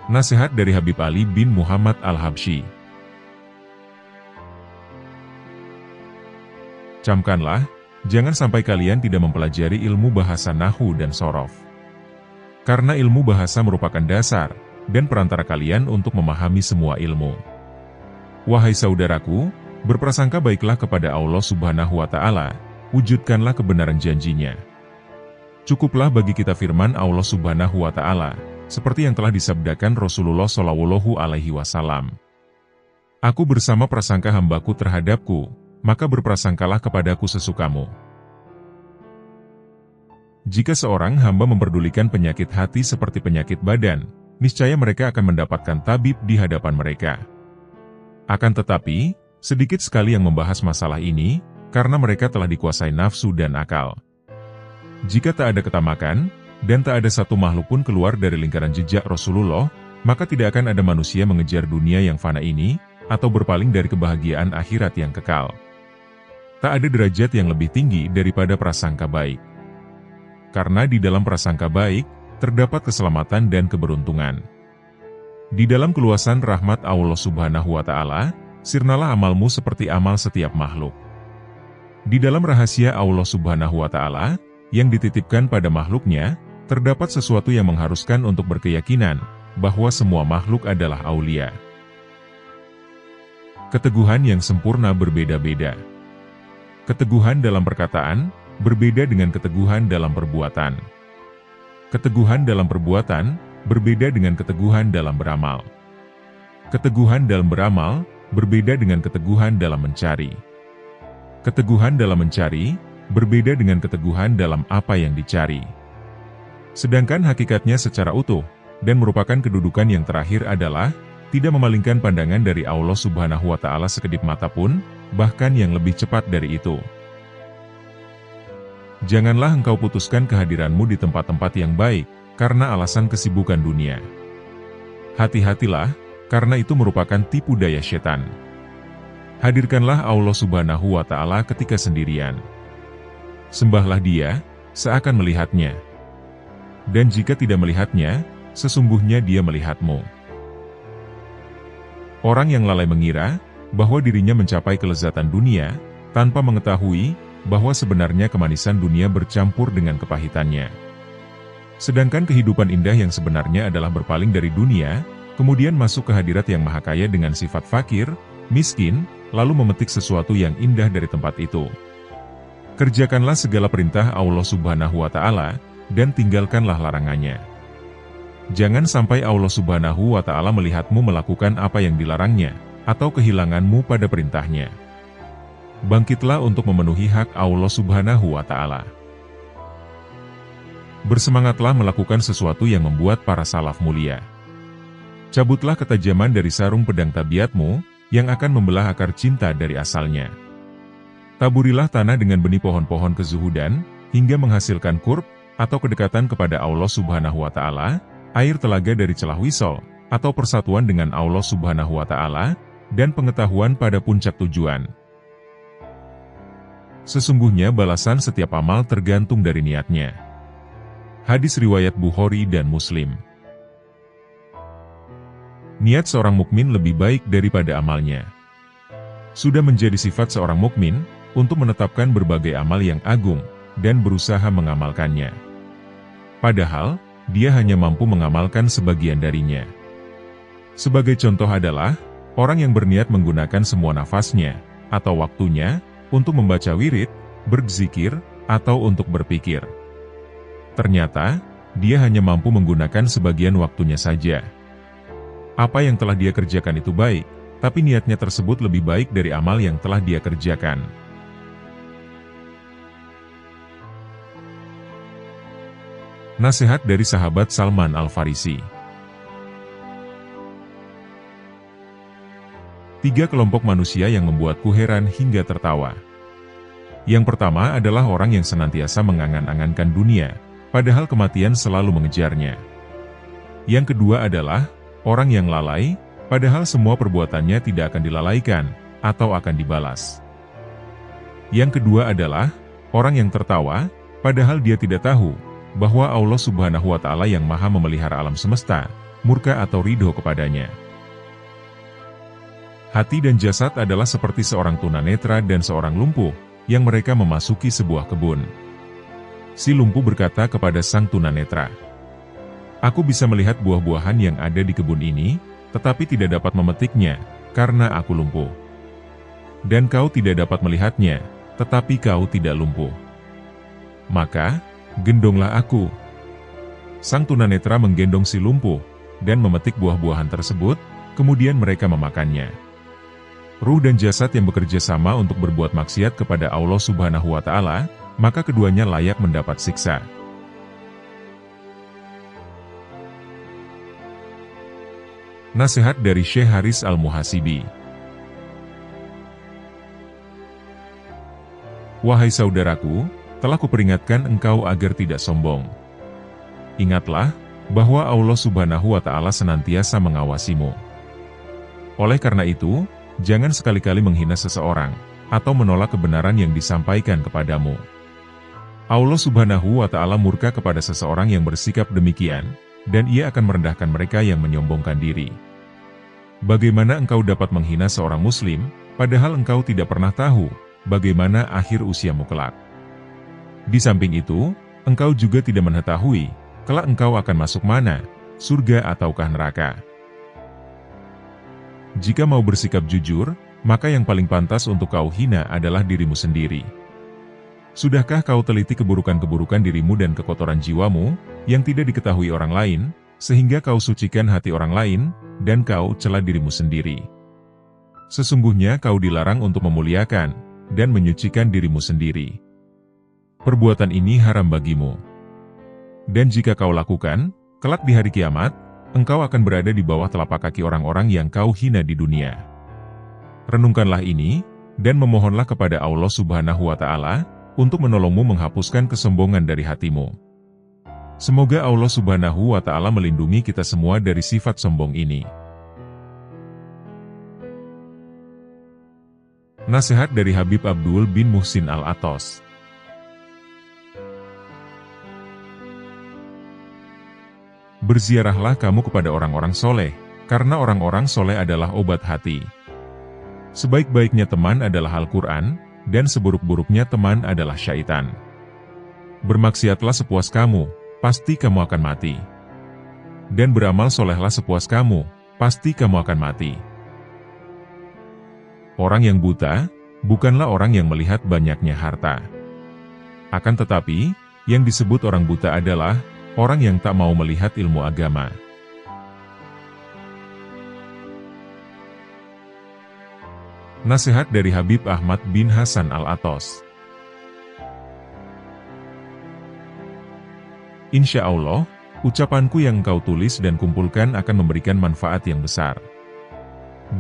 Nasihat dari Habib Ali bin Muhammad Al-Habsyi. Camkanlah, jangan sampai kalian tidak mempelajari ilmu bahasa nahwu dan sorof. Karena ilmu bahasa merupakan dasar dan perantara kalian untuk memahami semua ilmu. Wahai saudaraku, berprasangka baiklah kepada Allah Subhanahu wa Ta'ala, wujudkanlah kebenaran janjinya. Cukuplah bagi kita firman Allah Subhanahu wa Ta'ala, seperti yang telah disabdakan Rasulullah Shallallahu Alaihi Wasallam. Aku bersama prasangka hambaku terhadapku, maka berprasangkalah kepadaku sesukamu. Jika seorang hamba memperdulikan penyakit hati seperti penyakit badan, niscaya mereka akan mendapatkan tabib di hadapan mereka. Akan tetapi, sedikit sekali yang membahas masalah ini, karena mereka telah dikuasai nafsu dan akal. Jika tak ada ketamakan, dan tak ada satu makhluk pun keluar dari lingkaran jejak Rasulullah, maka tidak akan ada manusia mengejar dunia yang fana ini, atau berpaling dari kebahagiaan akhirat yang kekal. Tak ada derajat yang lebih tinggi daripada prasangka baik. Karena di dalam prasangka baik, terdapat keselamatan dan keberuntungan. Di dalam keluasan rahmat Allah Subhanahu wa Ta'ala, sirnalah amalmu seperti amal setiap makhluk. Di dalam rahasia Allah Subhanahu wa Ta'ala, yang dititipkan pada makhluknya, terdapat sesuatu yang mengharuskan untuk berkeyakinan, bahwa semua makhluk adalah aulia. Keteguhan yang sempurna berbeda-beda. Keteguhan dalam perkataan, berbeda dengan keteguhan dalam perbuatan. Keteguhan dalam perbuatan, berbeda dengan keteguhan dalam beramal. Keteguhan dalam beramal, berbeda dengan keteguhan dalam mencari. Keteguhan dalam mencari, berbeda dengan keteguhan dalam apa yang dicari. Sedangkan hakikatnya secara utuh, dan merupakan kedudukan yang terakhir adalah, tidak memalingkan pandangan dari Allah Subhanahu wa Ta'ala sekedip mata pun, bahkan yang lebih cepat dari itu. Janganlah engkau putuskan kehadiranmu di tempat-tempat yang baik, karena alasan kesibukan dunia. Hati-hatilah, karena itu merupakan tipu daya setan. Hadirkanlah Allah Subhanahu wa Ta'ala ketika sendirian. Sembahlah Dia, seakan melihatnya. Dan jika tidak melihatnya, sesungguhnya Dia melihatmu. Orang yang lalai mengira bahwa dirinya mencapai kelezatan dunia, tanpa mengetahui bahwa sebenarnya kemanisan dunia bercampur dengan kepahitannya. Sedangkan kehidupan indah yang sebenarnya adalah berpaling dari dunia, kemudian masuk ke hadirat yang maha kaya dengan sifat fakir, miskin, lalu memetik sesuatu yang indah dari tempat itu. Kerjakanlah segala perintah Allah Subhanahu wa Ta'ala, dan tinggalkanlah larangannya. Jangan sampai Allah Subhanahu wa Ta'ala melihatmu melakukan apa yang dilarangnya, atau kehilanganmu pada perintahnya. Bangkitlah untuk memenuhi hak Allah Subhanahu wa Ta'ala. Bersemangatlah melakukan sesuatu yang membuat para salaf mulia. Cabutlah ketajaman dari sarung pedang tabiatmu, yang akan membelah akar cinta dari asalnya. Taburilah tanah dengan benih pohon-pohon kezuhudan, hingga menghasilkan qurb, atau kedekatan kepada Allah Subhanahu wa Ta'ala, air telaga dari celah wisol, atau persatuan dengan Allah Subhanahu wa Ta'ala, dan pengetahuan pada puncak tujuan. Sesungguhnya balasan setiap amal tergantung dari niatnya. Hadis riwayat Bukhari dan Muslim. Niat seorang mukmin lebih baik daripada amalnya. Sudah menjadi sifat seorang mukmin untuk menetapkan berbagai amal yang agung dan berusaha mengamalkannya. Padahal, dia hanya mampu mengamalkan sebagian darinya. Sebagai contoh adalah, orang yang berniat menggunakan semua nafasnya, atau waktunya, untuk membaca wirid, berzikir, atau untuk berpikir. Ternyata, dia hanya mampu menggunakan sebagian waktunya saja. Apa yang telah dia kerjakan itu baik, tapi niatnya tersebut lebih baik dari amal yang telah dia kerjakan. Nasihat dari sahabat Salman Al-Farisi. 3 kelompok manusia yang membuatku heran hingga tertawa. Yang pertama adalah orang yang senantiasa mengangan-angankan dunia, padahal kematian selalu mengejarnya. Yang kedua adalah orang yang lalai, padahal semua perbuatannya tidak akan dilalaikan atau akan dibalas. Yang kedua adalah orang yang tertawa, padahal dia tidak tahu bahwa Allah Subhanahu wa Ta'ala yang Maha memelihara alam semesta, murka atau ridho kepadanya. Hati dan jasad adalah seperti seorang tunanetra dan seorang lumpuh, yang mereka memasuki sebuah kebun. Si lumpuh berkata kepada sang tunanetra, "Aku bisa melihat buah-buahan yang ada di kebun ini, tetapi tidak dapat memetiknya, karena aku lumpuh. Dan kau tidak dapat melihatnya, tetapi kau tidak lumpuh. Maka, gendonglah aku." Sang tunanetra menggendong si lumpuh, dan memetik buah-buahan tersebut, kemudian mereka memakannya. Ruh dan jasad yang bekerja sama untuk berbuat maksiat kepada Allah Subhanahu wa Ta'ala, maka keduanya layak mendapat siksa. Nasihat dari Syekh Haris Al-Muhasibi. Wahai saudaraku, telah kuperingatkan engkau agar tidak sombong. Ingatlah, bahwa Allah Subhanahu wa Ta'ala senantiasa mengawasimu. Oleh karena itu, jangan sekali-kali menghina seseorang, atau menolak kebenaran yang disampaikan kepadamu. Allah Subhanahu wa Ta'ala murka kepada seseorang yang bersikap demikian, dan Ia akan merendahkan mereka yang menyombongkan diri. Bagaimana engkau dapat menghina seorang muslim, padahal engkau tidak pernah tahu bagaimana akhir usiamu kelak? Di samping itu, engkau juga tidak mengetahui kelak engkau akan masuk mana, surga ataukah neraka. Jika mau bersikap jujur, maka yang paling pantas untuk kau hina adalah dirimu sendiri. Sudahkah kau teliti keburukan-keburukan dirimu dan kekotoran jiwamu, yang tidak diketahui orang lain, sehingga kau sucikan hati orang lain, dan kau cela dirimu sendiri? Sesungguhnya kau dilarang untuk memuliakan, dan menyucikan dirimu sendiri. Perbuatan ini haram bagimu. Dan jika kau lakukan, kelak di hari kiamat, engkau akan berada di bawah telapak kaki orang-orang yang kau hina di dunia. Renungkanlah ini, dan memohonlah kepada Allah Subhanahu wa Ta'ala, untuk menolongmu menghapuskan kesombongan dari hatimu. Semoga Allah Subhanahu wa Ta'ala melindungi kita semua dari sifat sombong ini. Nasihat dari Habib Abdul bin Muhsin Al-Atos. Berziarahlah kamu kepada orang-orang soleh, karena orang-orang soleh adalah obat hati. Sebaik-baiknya teman adalah Al-Quran, dan seburuk-buruknya teman adalah syaitan. Bermaksiatlah sepuas kamu, pasti kamu akan mati. Dan beramal solehlah sepuas kamu, pasti kamu akan mati. Orang yang buta, bukanlah orang yang melihat banyaknya harta. Akan tetapi, yang disebut orang buta adalah orang yang tak mau melihat ilmu agama. Nasihat dari Habib Ahmad bin Hasan Al-Atos. Insya Allah, ucapanku yang engkau tulis dan kumpulkan akan memberikan manfaat yang besar.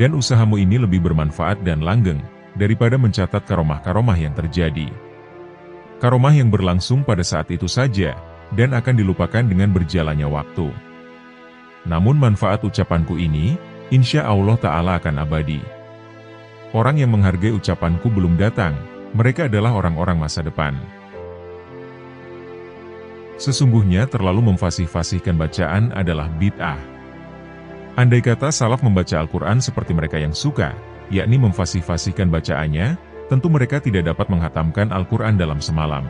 Dan usahamu ini lebih bermanfaat dan langgeng, daripada mencatat karomah-karomah yang terjadi. Karomah yang berlangsung pada saat itu saja, dan akan dilupakan dengan berjalannya waktu. Namun manfaat ucapanku ini, insya Allah Ta'ala akan abadi. Orang yang menghargai ucapanku belum datang, mereka adalah orang-orang masa depan. Sesungguhnya terlalu memfasih-fasihkan bacaan adalah bid'ah. Andai kata salaf membaca Al-Quran seperti mereka yang suka, yakni memfasih-fasihkan bacaannya, tentu mereka tidak dapat menghatamkan Al-Quran dalam semalam.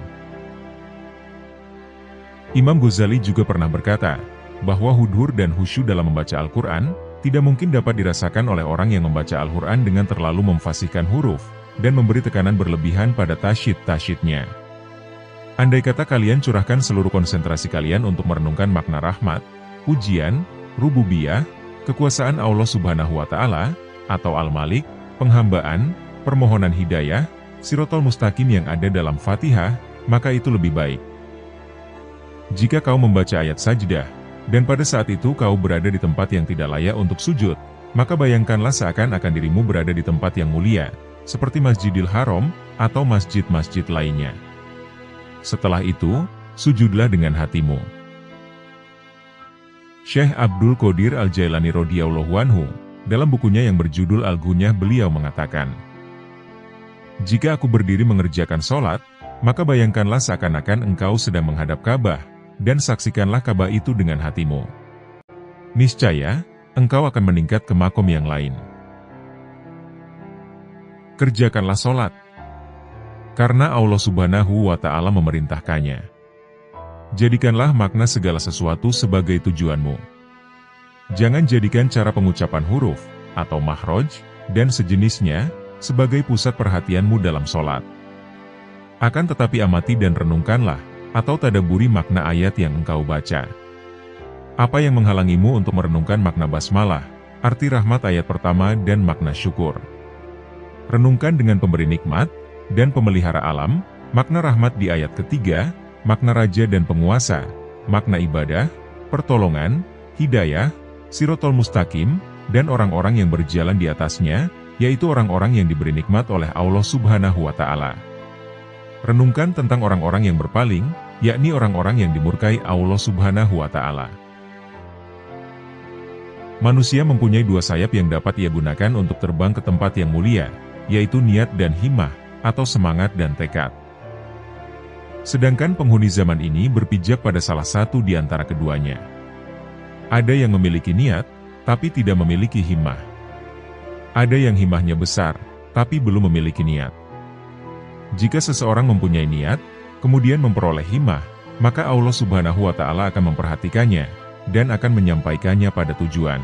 Imam Ghazali juga pernah berkata, bahwa hudhur dan khusyuk dalam membaca Al-Quran, tidak mungkin dapat dirasakan oleh orang yang membaca Al-Quran dengan terlalu memfasihkan huruf, dan memberi tekanan berlebihan pada tasyid-tasyidnya. Andai kata kalian curahkan seluruh konsentrasi kalian untuk merenungkan makna rahmat, pujian, rububiyah, kekuasaan Allah Subhanahu wa Ta'ala, atau Al-Malik, penghambaan, permohonan hidayah, Shirotol Mustaqim yang ada dalam Fatihah, maka itu lebih baik. Jika kau membaca ayat sajdah, dan pada saat itu kau berada di tempat yang tidak layak untuk sujud, maka bayangkanlah seakan-akan dirimu berada di tempat yang mulia, seperti Masjidil Haram, atau masjid-masjid lainnya. Setelah itu, sujudlah dengan hatimu. Syekh Abdul Qadir Al-Jailani radhiyallahu anhu, dalam bukunya yang berjudul Al-Ghunyah beliau mengatakan, "Jika aku berdiri mengerjakan sholat, maka bayangkanlah seakan-akan engkau sedang menghadap Ka'bah, dan saksikanlah Ka'bah itu dengan hatimu. Niscaya, engkau akan meningkat ke makom yang lain. Kerjakanlah sholat, karena Allah Subhanahu wa Ta'ala memerintahkannya. Jadikanlah makna segala sesuatu sebagai tujuanmu. Jangan jadikan cara pengucapan huruf, atau makhraj, dan sejenisnya, sebagai pusat perhatianmu dalam sholat. Akan tetapi amati dan renungkanlah, atau tadaburi makna ayat yang engkau baca. Apa yang menghalangimu untuk merenungkan makna basmalah, arti rahmat ayat pertama dan makna syukur? Renungkan dengan pemberi nikmat, dan pemelihara alam, makna rahmat di ayat ketiga, makna raja dan penguasa, makna ibadah, pertolongan, hidayah, sirotol mustaqim, dan orang-orang yang berjalan di atasnya, yaitu orang-orang yang diberi nikmat oleh Allah Subhanahu wa Ta'ala. Renungkan tentang orang-orang yang berpaling, yakni orang-orang yang dimurkai Allah Subhanahu wa Ta'ala. Manusia mempunyai dua sayap yang dapat ia gunakan untuk terbang ke tempat yang mulia, yaitu niat dan himmah, atau semangat dan tekad. Sedangkan penghuni zaman ini berpijak pada salah satu di antara keduanya. Ada yang memiliki niat, tapi tidak memiliki himmah. Ada yang himmahnya besar, tapi belum memiliki niat. Jika seseorang mempunyai niat, kemudian memperoleh himmah, maka Allah Subhanahu wa Ta'ala akan memperhatikannya, dan akan menyampaikannya pada tujuan.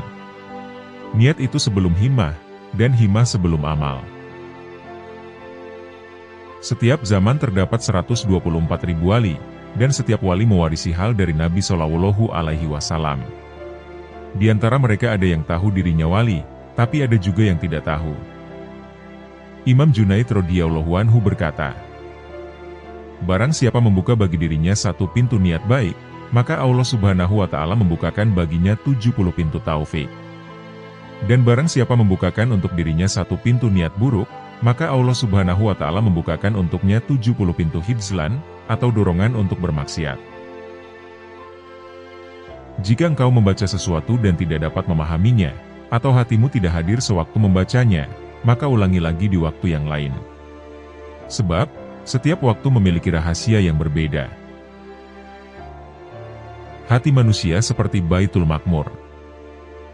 Niat itu sebelum himmah, dan himmah sebelum amal. Setiap zaman terdapat 124.000 wali, dan setiap wali mewarisi hal dari Nabi Shallallahu Alaihi Wasallam. Di antara mereka ada yang tahu dirinya wali, tapi ada juga yang tidak tahu. Imam Junaid radhiyallahu anhu berkata, "Barang siapa membuka bagi dirinya satu pintu niat baik, maka Allah Subhanahu wa Ta'ala membukakan baginya 70 pintu taufik. Dan barang siapa membukakan untuk dirinya satu pintu niat buruk, maka Allah Subhanahu wa Ta'ala membukakan untuknya 70 pintu hizlan, atau dorongan untuk bermaksiat." Jika engkau membaca sesuatu dan tidak dapat memahaminya, atau hatimu tidak hadir sewaktu membacanya, maka ulangi lagi di waktu yang lain. Sebab, setiap waktu memiliki rahasia yang berbeda. Hati manusia seperti Baitul Makmur.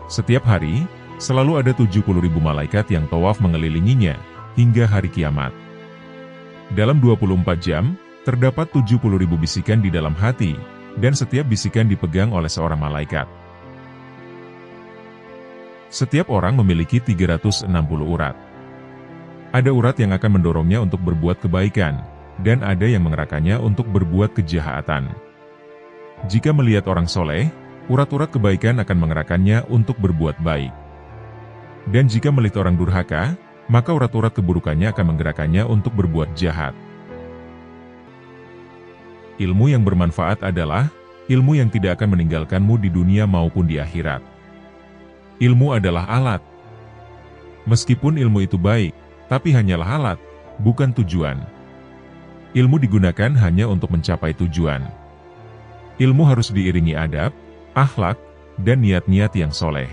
Setiap hari, selalu ada 70.000 malaikat yang tawaf mengelilinginya, hingga hari kiamat. Dalam 24 jam, terdapat 70.000 bisikan di dalam hati, dan setiap bisikan dipegang oleh seorang malaikat. Setiap orang memiliki 360 urat. Ada urat yang akan mendorongnya untuk berbuat kebaikan, dan ada yang mengerahkannya untuk berbuat kejahatan. Jika melihat orang soleh, urat-urat kebaikan akan mengerahkannya untuk berbuat baik. Dan jika melihat orang durhaka, maka urat-urat keburukannya akan menggerakkannya untuk berbuat jahat. Ilmu yang bermanfaat adalah ilmu yang tidak akan meninggalkanmu di dunia maupun di akhirat. Ilmu adalah alat. Meskipun ilmu itu baik, tapi hanyalah alat, bukan tujuan. Ilmu digunakan hanya untuk mencapai tujuan. Ilmu harus diiringi adab, akhlak, dan niat-niat yang soleh.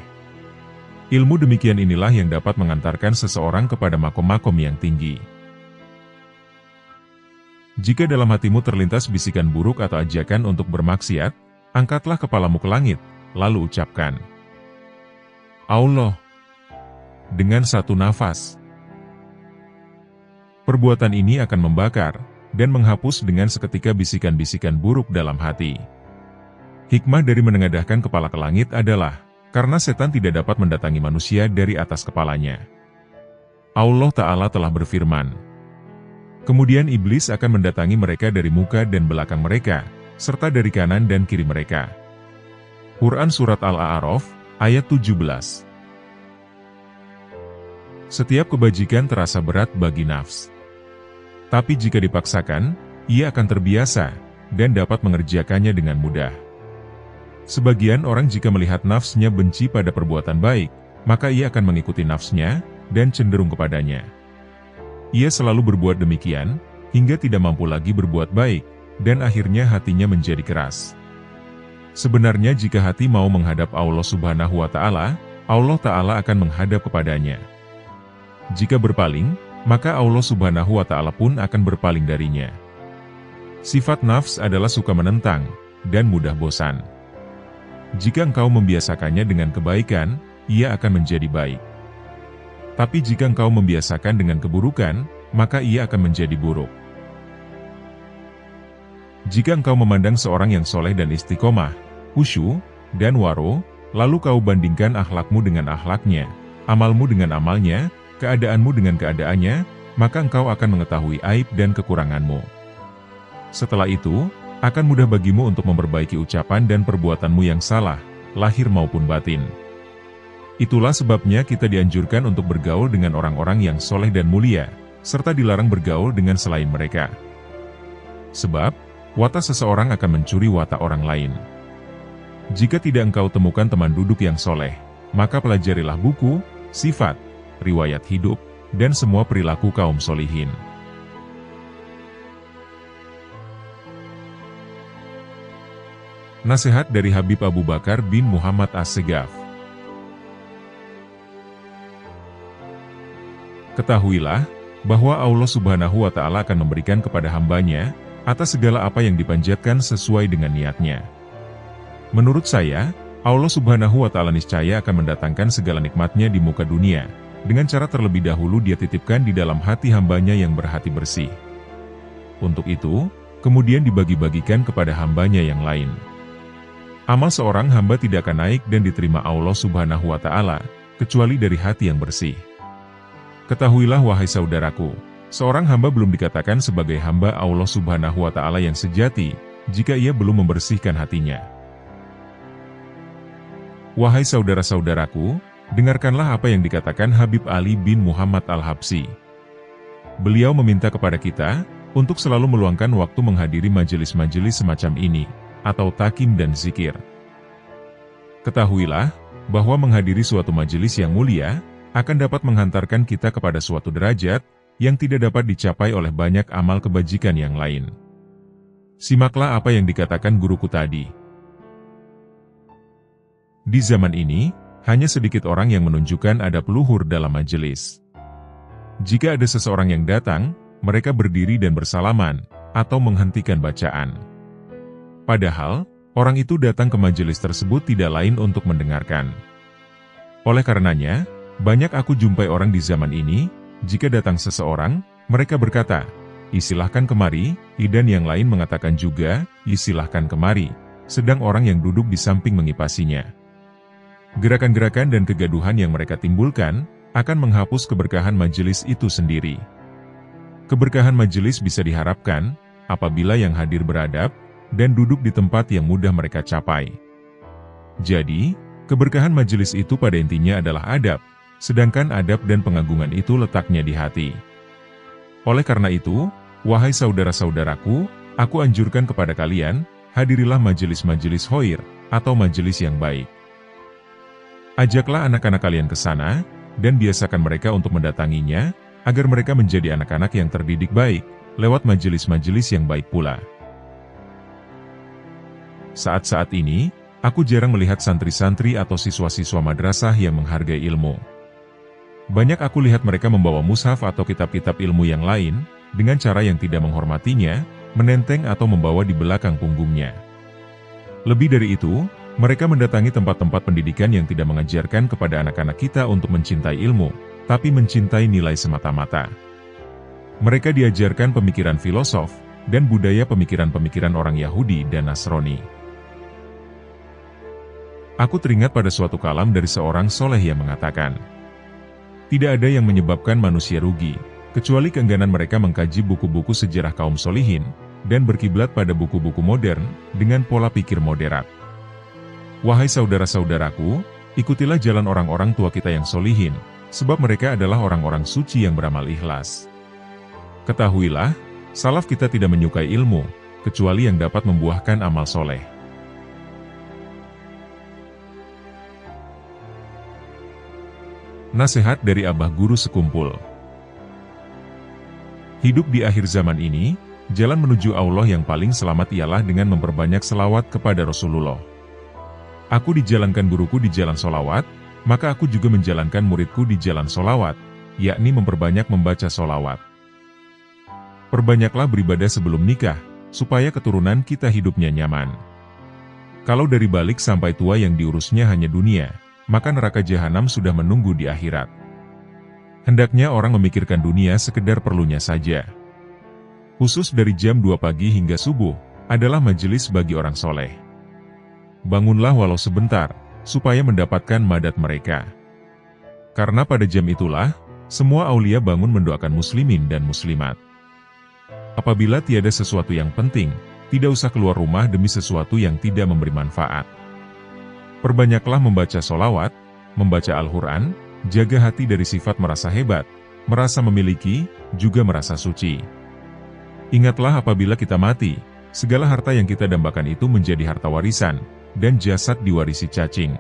Ilmu demikian inilah yang dapat mengantarkan seseorang kepada makom-makom yang tinggi. Jika dalam hatimu terlintas bisikan buruk atau ajakan untuk bermaksiat, angkatlah kepalamu ke langit, lalu ucapkan, Allah, dengan satu nafas. Perbuatan ini akan membakar, dan menghapus dengan seketika bisikan-bisikan buruk dalam hati. Hikmah dari menengadahkan kepala ke langit adalah, karena setan tidak dapat mendatangi manusia dari atas kepalanya. Allah Ta'ala telah berfirman, kemudian iblis akan mendatangi mereka dari muka dan belakang mereka, serta dari kanan dan kiri mereka. Quran Surat Al-A'raf, ayat 17. Setiap kebajikan terasa berat bagi nafs. Tapi jika dipaksakan, ia akan terbiasa, dan dapat mengerjakannya dengan mudah. Sebagian orang jika melihat nafsnya benci pada perbuatan baik, maka ia akan mengikuti nafsnya, dan cenderung kepadanya. Ia selalu berbuat demikian, hingga tidak mampu lagi berbuat baik, dan akhirnya hatinya menjadi keras. Sebenarnya jika hati mau menghadap Allah Subhanahu wa Ta'ala, Allah Ta'ala akan menghadap kepadanya. Jika berpaling, maka Allah Subhanahu wa Ta'ala pun akan berpaling darinya. Sifat nafs adalah suka menentang, dan mudah bosan. Jika engkau membiasakannya dengan kebaikan, ia akan menjadi baik. Tapi jika engkau membiasakan dengan keburukan, maka ia akan menjadi buruk. Jika engkau memandang seorang yang soleh dan istiqomah, khusyuk, dan waro, lalu kau bandingkan akhlakmu dengan akhlaknya, amalmu dengan amalnya, keadaanmu dengan keadaannya, maka engkau akan mengetahui aib dan kekuranganmu. Setelah itu, akan mudah bagimu untuk memperbaiki ucapan dan perbuatanmu yang salah, lahir maupun batin. Itulah sebabnya kita dianjurkan untuk bergaul dengan orang-orang yang soleh dan mulia, serta dilarang bergaul dengan selain mereka. Sebab, watak seseorang akan mencuri watak orang lain. Jika tidak engkau temukan teman duduk yang soleh, maka pelajarilah buku, sifat, riwayat hidup, dan semua perilaku kaum solihin. Nasihat dari Habib Abu Bakar bin Muhammad As-Segaf. Ketahuilah, bahwa Allah Subhanahu wa Ta'ala akan memberikan kepada hambanya, atas segala apa yang dipanjatkan sesuai dengan niatnya. Menurut saya, Allah Subhanahu wa Ta'ala niscaya akan mendatangkan segala nikmatnya di muka dunia, dengan cara terlebih dahulu dia titipkan di dalam hati hambanya yang berhati bersih. Untuk itu, kemudian dibagi-bagikan kepada hambanya yang lain. Amal seorang hamba tidak akan naik dan diterima Allah Subhanahu wa Ta'ala, kecuali dari hati yang bersih. Ketahuilah wahai saudaraku, seorang hamba belum dikatakan sebagai hamba Allah Subhanahu wa Ta'ala yang sejati, jika ia belum membersihkan hatinya. Wahai saudara-saudaraku, dengarkanlah apa yang dikatakan Habib Ali bin Muhammad Al-Habsyi. Beliau meminta kepada kita, untuk selalu meluangkan waktu menghadiri majelis-majelis semacam ini, atau takim dan zikir. Ketahuilah, bahwa menghadiri suatu majelis yang mulia, akan dapat menghantarkan kita kepada suatu derajat, yang tidak dapat dicapai oleh banyak amal kebajikan yang lain. Simaklah apa yang dikatakan guruku tadi. Di zaman ini, hanya sedikit orang yang menunjukkan adab luhur dalam majelis. Jika ada seseorang yang datang, mereka berdiri dan bersalaman, atau menghentikan bacaan. Padahal, orang itu datang ke majelis tersebut tidak lain untuk mendengarkan. Oleh karenanya, banyak aku jumpai orang di zaman ini, jika datang seseorang, mereka berkata, "Silahkan kemari," dan yang lain mengatakan juga, "Silahkan kemari," sedang orang yang duduk di samping mengipasinya. Gerakan-gerakan dan kegaduhan yang mereka timbulkan, akan menghapus keberkahan majelis itu sendiri. Keberkahan majelis bisa diharapkan, apabila yang hadir beradab, dan duduk di tempat yang mudah mereka capai. Jadi, keberkahan majelis itu pada intinya adalah adab, sedangkan adab dan pengagungan itu letaknya di hati. Oleh karena itu, wahai saudara-saudaraku, aku anjurkan kepada kalian, hadirilah majelis-majelis khair, atau majelis yang baik. Ajaklah anak-anak kalian ke sana, dan biasakan mereka untuk mendatanginya, agar mereka menjadi anak-anak yang terdidik baik, lewat majelis-majelis yang baik pula. Saat-saat ini, aku jarang melihat santri-santri atau siswa-siswa madrasah yang menghargai ilmu. Banyak aku lihat mereka membawa mushaf atau kitab-kitab ilmu yang lain, dengan cara yang tidak menghormatinya, menenteng atau membawa di belakang punggungnya. Lebih dari itu, mereka mendatangi tempat-tempat pendidikan yang tidak mengajarkan kepada anak-anak kita untuk mencintai ilmu, tapi mencintai nilai semata-mata. Mereka diajarkan pemikiran filosof, dan budaya pemikiran-pemikiran orang Yahudi dan Nasrani. Aku teringat pada suatu kalam dari seorang soleh yang mengatakan, tidak ada yang menyebabkan manusia rugi, kecuali keengganan mereka mengkaji buku-buku sejarah kaum solihin, dan berkiblat pada buku-buku modern, dengan pola pikir moderat. Wahai saudara-saudaraku, ikutilah jalan orang-orang tua kita yang solihin, sebab mereka adalah orang-orang suci yang beramal ikhlas. Ketahuilah, salaf kita tidak menyukai ilmu, kecuali yang dapat membuahkan amal soleh. Nasihat dari Abah Guru Sekumpul. Hidup di akhir zaman ini, jalan menuju Allah yang paling selamat ialah dengan memperbanyak selawat kepada Rasulullah. Aku dijalankan guruku di jalan solawat, maka aku juga menjalankan muridku di jalan solawat, yakni memperbanyak membaca solawat. Perbanyaklah beribadah sebelum nikah, supaya keturunan kita hidupnya nyaman. Kalau dari balik sampai tua yang diurusnya hanya dunia, maka neraka jahanam sudah menunggu di akhirat. Hendaknya orang memikirkan dunia sekedar perlunya saja. Khusus dari jam 2 pagi hingga subuh, adalah majelis bagi orang soleh. Bangunlah walau sebentar, supaya mendapatkan madat mereka. Karena pada jam itulah, semua aulia bangun mendoakan muslimin dan muslimat. Apabila tiada sesuatu yang penting, tidak usah keluar rumah demi sesuatu yang tidak memberi manfaat. Perbanyaklah membaca solawat, membaca Al-Quran, jaga hati dari sifat merasa hebat, merasa memiliki, juga merasa suci. Ingatlah apabila kita mati, segala harta yang kita dambakan itu menjadi harta warisan, dan jasad diwarisi cacing.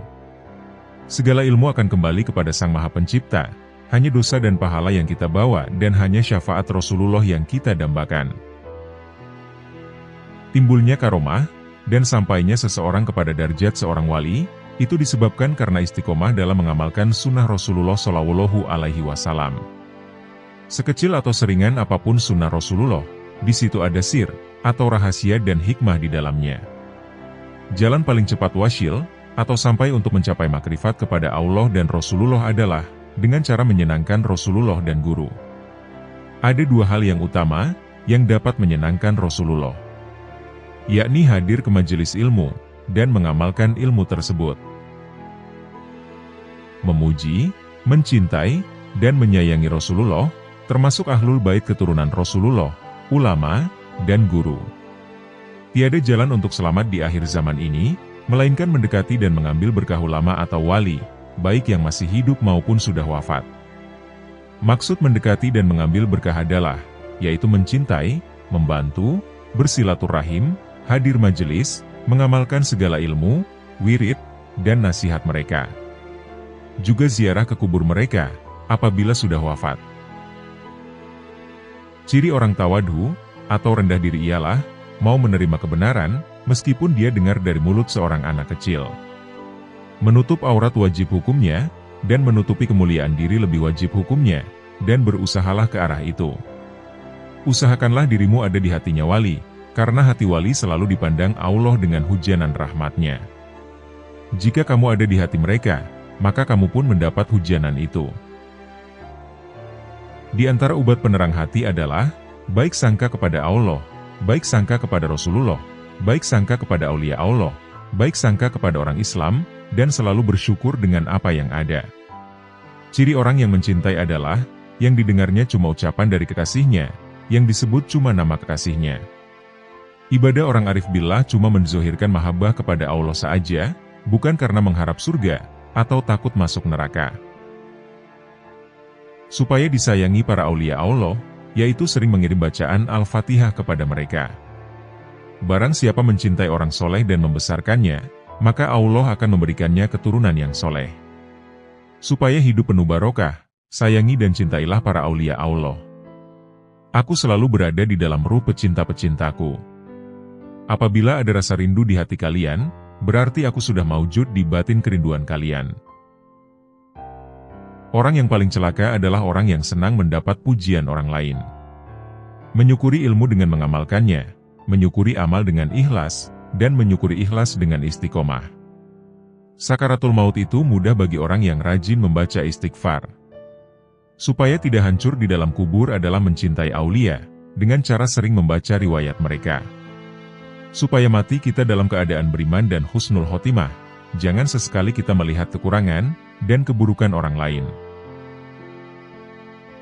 Segala ilmu akan kembali kepada Sang Maha Pencipta, hanya dosa dan pahala yang kita bawa dan hanya syafaat Rasulullah yang kita dambakan. Timbulnya karomah, dan sampainya seseorang kepada darjat seorang wali, itu disebabkan karena istiqomah dalam mengamalkan sunnah Rasulullah Shallallahu Alaihi Wasallam. Sekecil atau seringan apapun sunnah Rasulullah, di situ ada sir, atau rahasia dan hikmah di dalamnya. Jalan paling cepat wasil, atau sampai untuk mencapai makrifat kepada Allah dan Rasulullah adalah, dengan cara menyenangkan Rasulullah dan guru. Ada dua hal yang utama, yang dapat menyenangkan Rasulullah, yakni hadir ke majelis ilmu, dan mengamalkan ilmu tersebut. Memuji, mencintai, dan menyayangi Rasulullah, termasuk ahlul bait keturunan Rasulullah, ulama, dan guru. Tiada jalan untuk selamat di akhir zaman ini, melainkan mendekati dan mengambil berkah ulama atau wali, baik yang masih hidup maupun sudah wafat. Maksud mendekati dan mengambil berkah adalah, yaitu mencintai, membantu, bersilaturahim, hadir majelis, mengamalkan segala ilmu, wirid, dan nasihat mereka. Juga ziarah ke kubur mereka, apabila sudah wafat. Ciri orang tawadhu, atau rendah diri ialah, mau menerima kebenaran, meskipun dia dengar dari mulut seorang anak kecil. Menutup aurat wajib hukumnya, dan menutupi kemuliaan diri lebih wajib hukumnya, dan berusahalah ke arah itu. Usahakanlah dirimu ada di hatinya wali, karena hati wali selalu dipandang Allah dengan hujanan rahmatnya. Jika kamu ada di hati mereka, maka kamu pun mendapat hujanan itu. Di antara obat penerang hati adalah, baik sangka kepada Allah, baik sangka kepada Rasulullah, baik sangka kepada aulia Allah, baik sangka kepada orang Islam, dan selalu bersyukur dengan apa yang ada. Ciri orang yang mencintai adalah, yang didengarnya cuma ucapan dari kekasihnya, yang disebut cuma nama kekasihnya. Ibadah orang arif billah cuma menzohirkan mahabbah kepada Allah saja, bukan karena mengharap surga, atau takut masuk neraka. Supaya disayangi para aulia Allah, yaitu sering mengirim bacaan Al-Fatihah kepada mereka. Barang siapa mencintai orang soleh dan membesarkannya, maka Allah akan memberikannya keturunan yang soleh. Supaya hidup penuh barokah, sayangi dan cintailah para aulia Allah. Aku selalu berada di dalam ruh pecinta-pecintaku. Apabila ada rasa rindu di hati kalian, berarti aku sudah maujud di batin kerinduan kalian. Orang yang paling celaka adalah orang yang senang mendapat pujian orang lain. Menyukuri ilmu dengan mengamalkannya, menyukuri amal dengan ikhlas, dan menyukuri ikhlas dengan istiqomah. Sakaratul maut itu mudah bagi orang yang rajin membaca istighfar. Supaya tidak hancur di dalam kubur adalah mencintai aulia, dengan cara sering membaca riwayat mereka. Supaya mati kita dalam keadaan beriman dan husnul khotimah, jangan sesekali kita melihat kekurangan dan keburukan orang lain.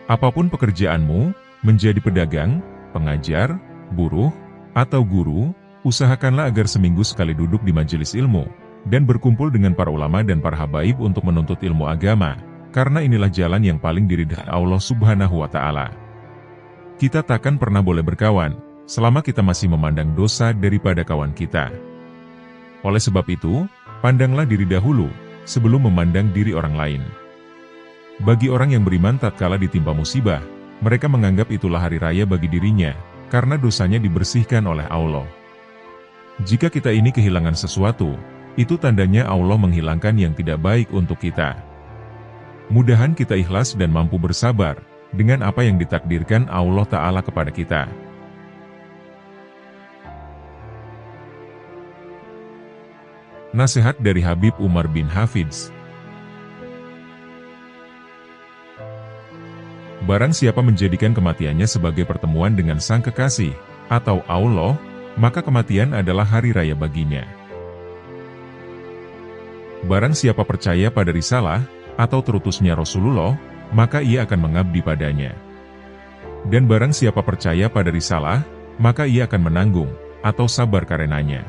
Apapun pekerjaanmu, menjadi pedagang, pengajar, buruh, atau guru, usahakanlah agar seminggu sekali duduk di majelis ilmu, dan berkumpul dengan para ulama dan para habaib untuk menuntut ilmu agama, karena inilah jalan yang paling diridhai Allah Subhanahu wa Ta'ala. Kita takkan pernah boleh berkawan selama kita masih memandang dosa daripada kawan kita. Oleh sebab itu, pandanglah diri dahulu, sebelum memandang diri orang lain. Bagi orang yang beriman tatkala ditimpa musibah, mereka menganggap itulah hari raya bagi dirinya, karena dosanya dibersihkan oleh Allah. Jika kita ini kehilangan sesuatu, itu tandanya Allah menghilangkan yang tidak baik untuk kita. Mudahan kita ikhlas dan mampu bersabar dengan apa yang ditakdirkan Allah Ta'ala kepada kita. Nasihat dari Habib Umar bin Hafidz. Barang siapa menjadikan kematiannya sebagai pertemuan dengan sang kekasih, atau Allah, maka kematian adalah hari raya baginya. Barang siapa percaya pada risalah, atau terutusnya Rasulullah, maka ia akan mengabdi padanya. Dan barang siapa percaya pada risalah, maka ia akan menanggung, atau sabar karenanya.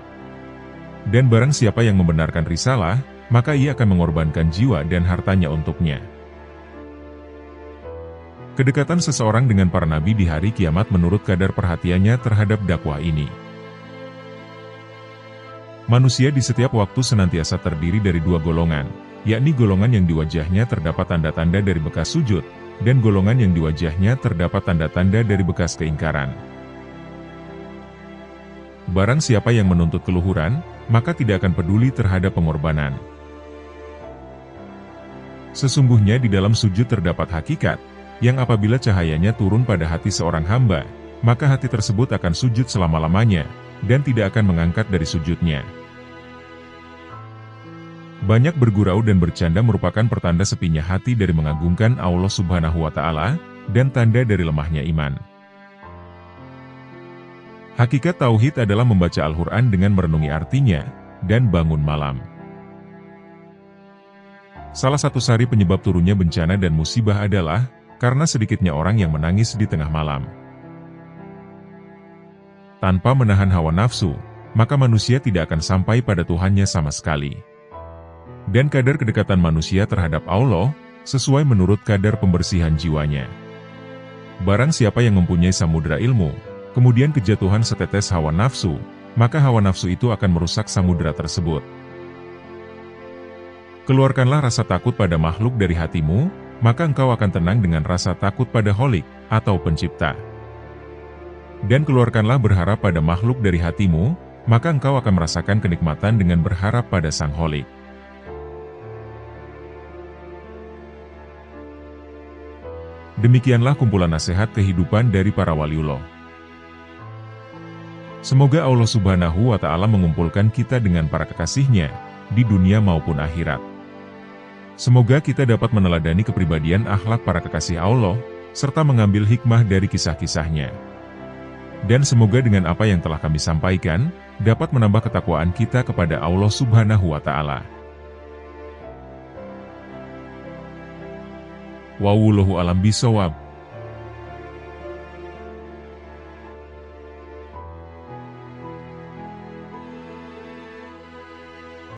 Dan barang siapa yang membenarkan risalah, maka ia akan mengorbankan jiwa dan hartanya untuknya. Kedekatan seseorang dengan para nabi di hari kiamat menurut kadar perhatiannya terhadap dakwah ini. Manusia di setiap waktu senantiasa terdiri dari dua golongan, yakni golongan yang di wajahnya terdapat tanda-tanda dari bekas sujud, dan golongan yang di wajahnya terdapat tanda-tanda dari bekas keingkaran. Barang siapa yang menuntut keluhuran, maka tidak akan peduli terhadap pengorbanan. Sesungguhnya di dalam sujud terdapat hakikat, yang apabila cahayanya turun pada hati seorang hamba, maka hati tersebut akan sujud selama-lamanya, dan tidak akan mengangkat dari sujudnya. Banyak bergurau dan bercanda merupakan pertanda sepinya hati dari mengagungkan Allah Subhanahu wa Ta'ala, dan tanda dari lemahnya iman. Hakikat tauhid adalah membaca Al-Quran dengan merenungi artinya, dan bangun malam. Salah satu sari penyebab turunnya bencana dan musibah adalah, karena sedikitnya orang yang menangis di tengah malam. Tanpa menahan hawa nafsu, maka manusia tidak akan sampai pada Tuhannya sama sekali. Dan kadar kedekatan manusia terhadap Allah, sesuai menurut kadar pembersihan jiwanya. Barang siapa yang mempunyai samudera ilmu, kemudian kejatuhan setetes hawa nafsu, maka hawa nafsu itu akan merusak samudera tersebut. Keluarkanlah rasa takut pada makhluk dari hatimu, maka engkau akan tenang dengan rasa takut pada Kholik, atau pencipta. Dan keluarkanlah berharap pada makhluk dari hatimu, maka engkau akan merasakan kenikmatan dengan berharap pada Sang Kholik. Demikianlah kumpulan nasihat kehidupan dari para waliullah. Semoga Allah Subhanahu wa Ta'ala mengumpulkan kita dengan para kekasihnya, di dunia maupun akhirat. Semoga kita dapat meneladani kepribadian akhlak para kekasih Allah, serta mengambil hikmah dari kisah-kisahnya. Dan semoga dengan apa yang telah kami sampaikan, dapat menambah ketakwaan kita kepada Allah Subhanahu wa Ta'ala. Wallahu a'lam bishawab.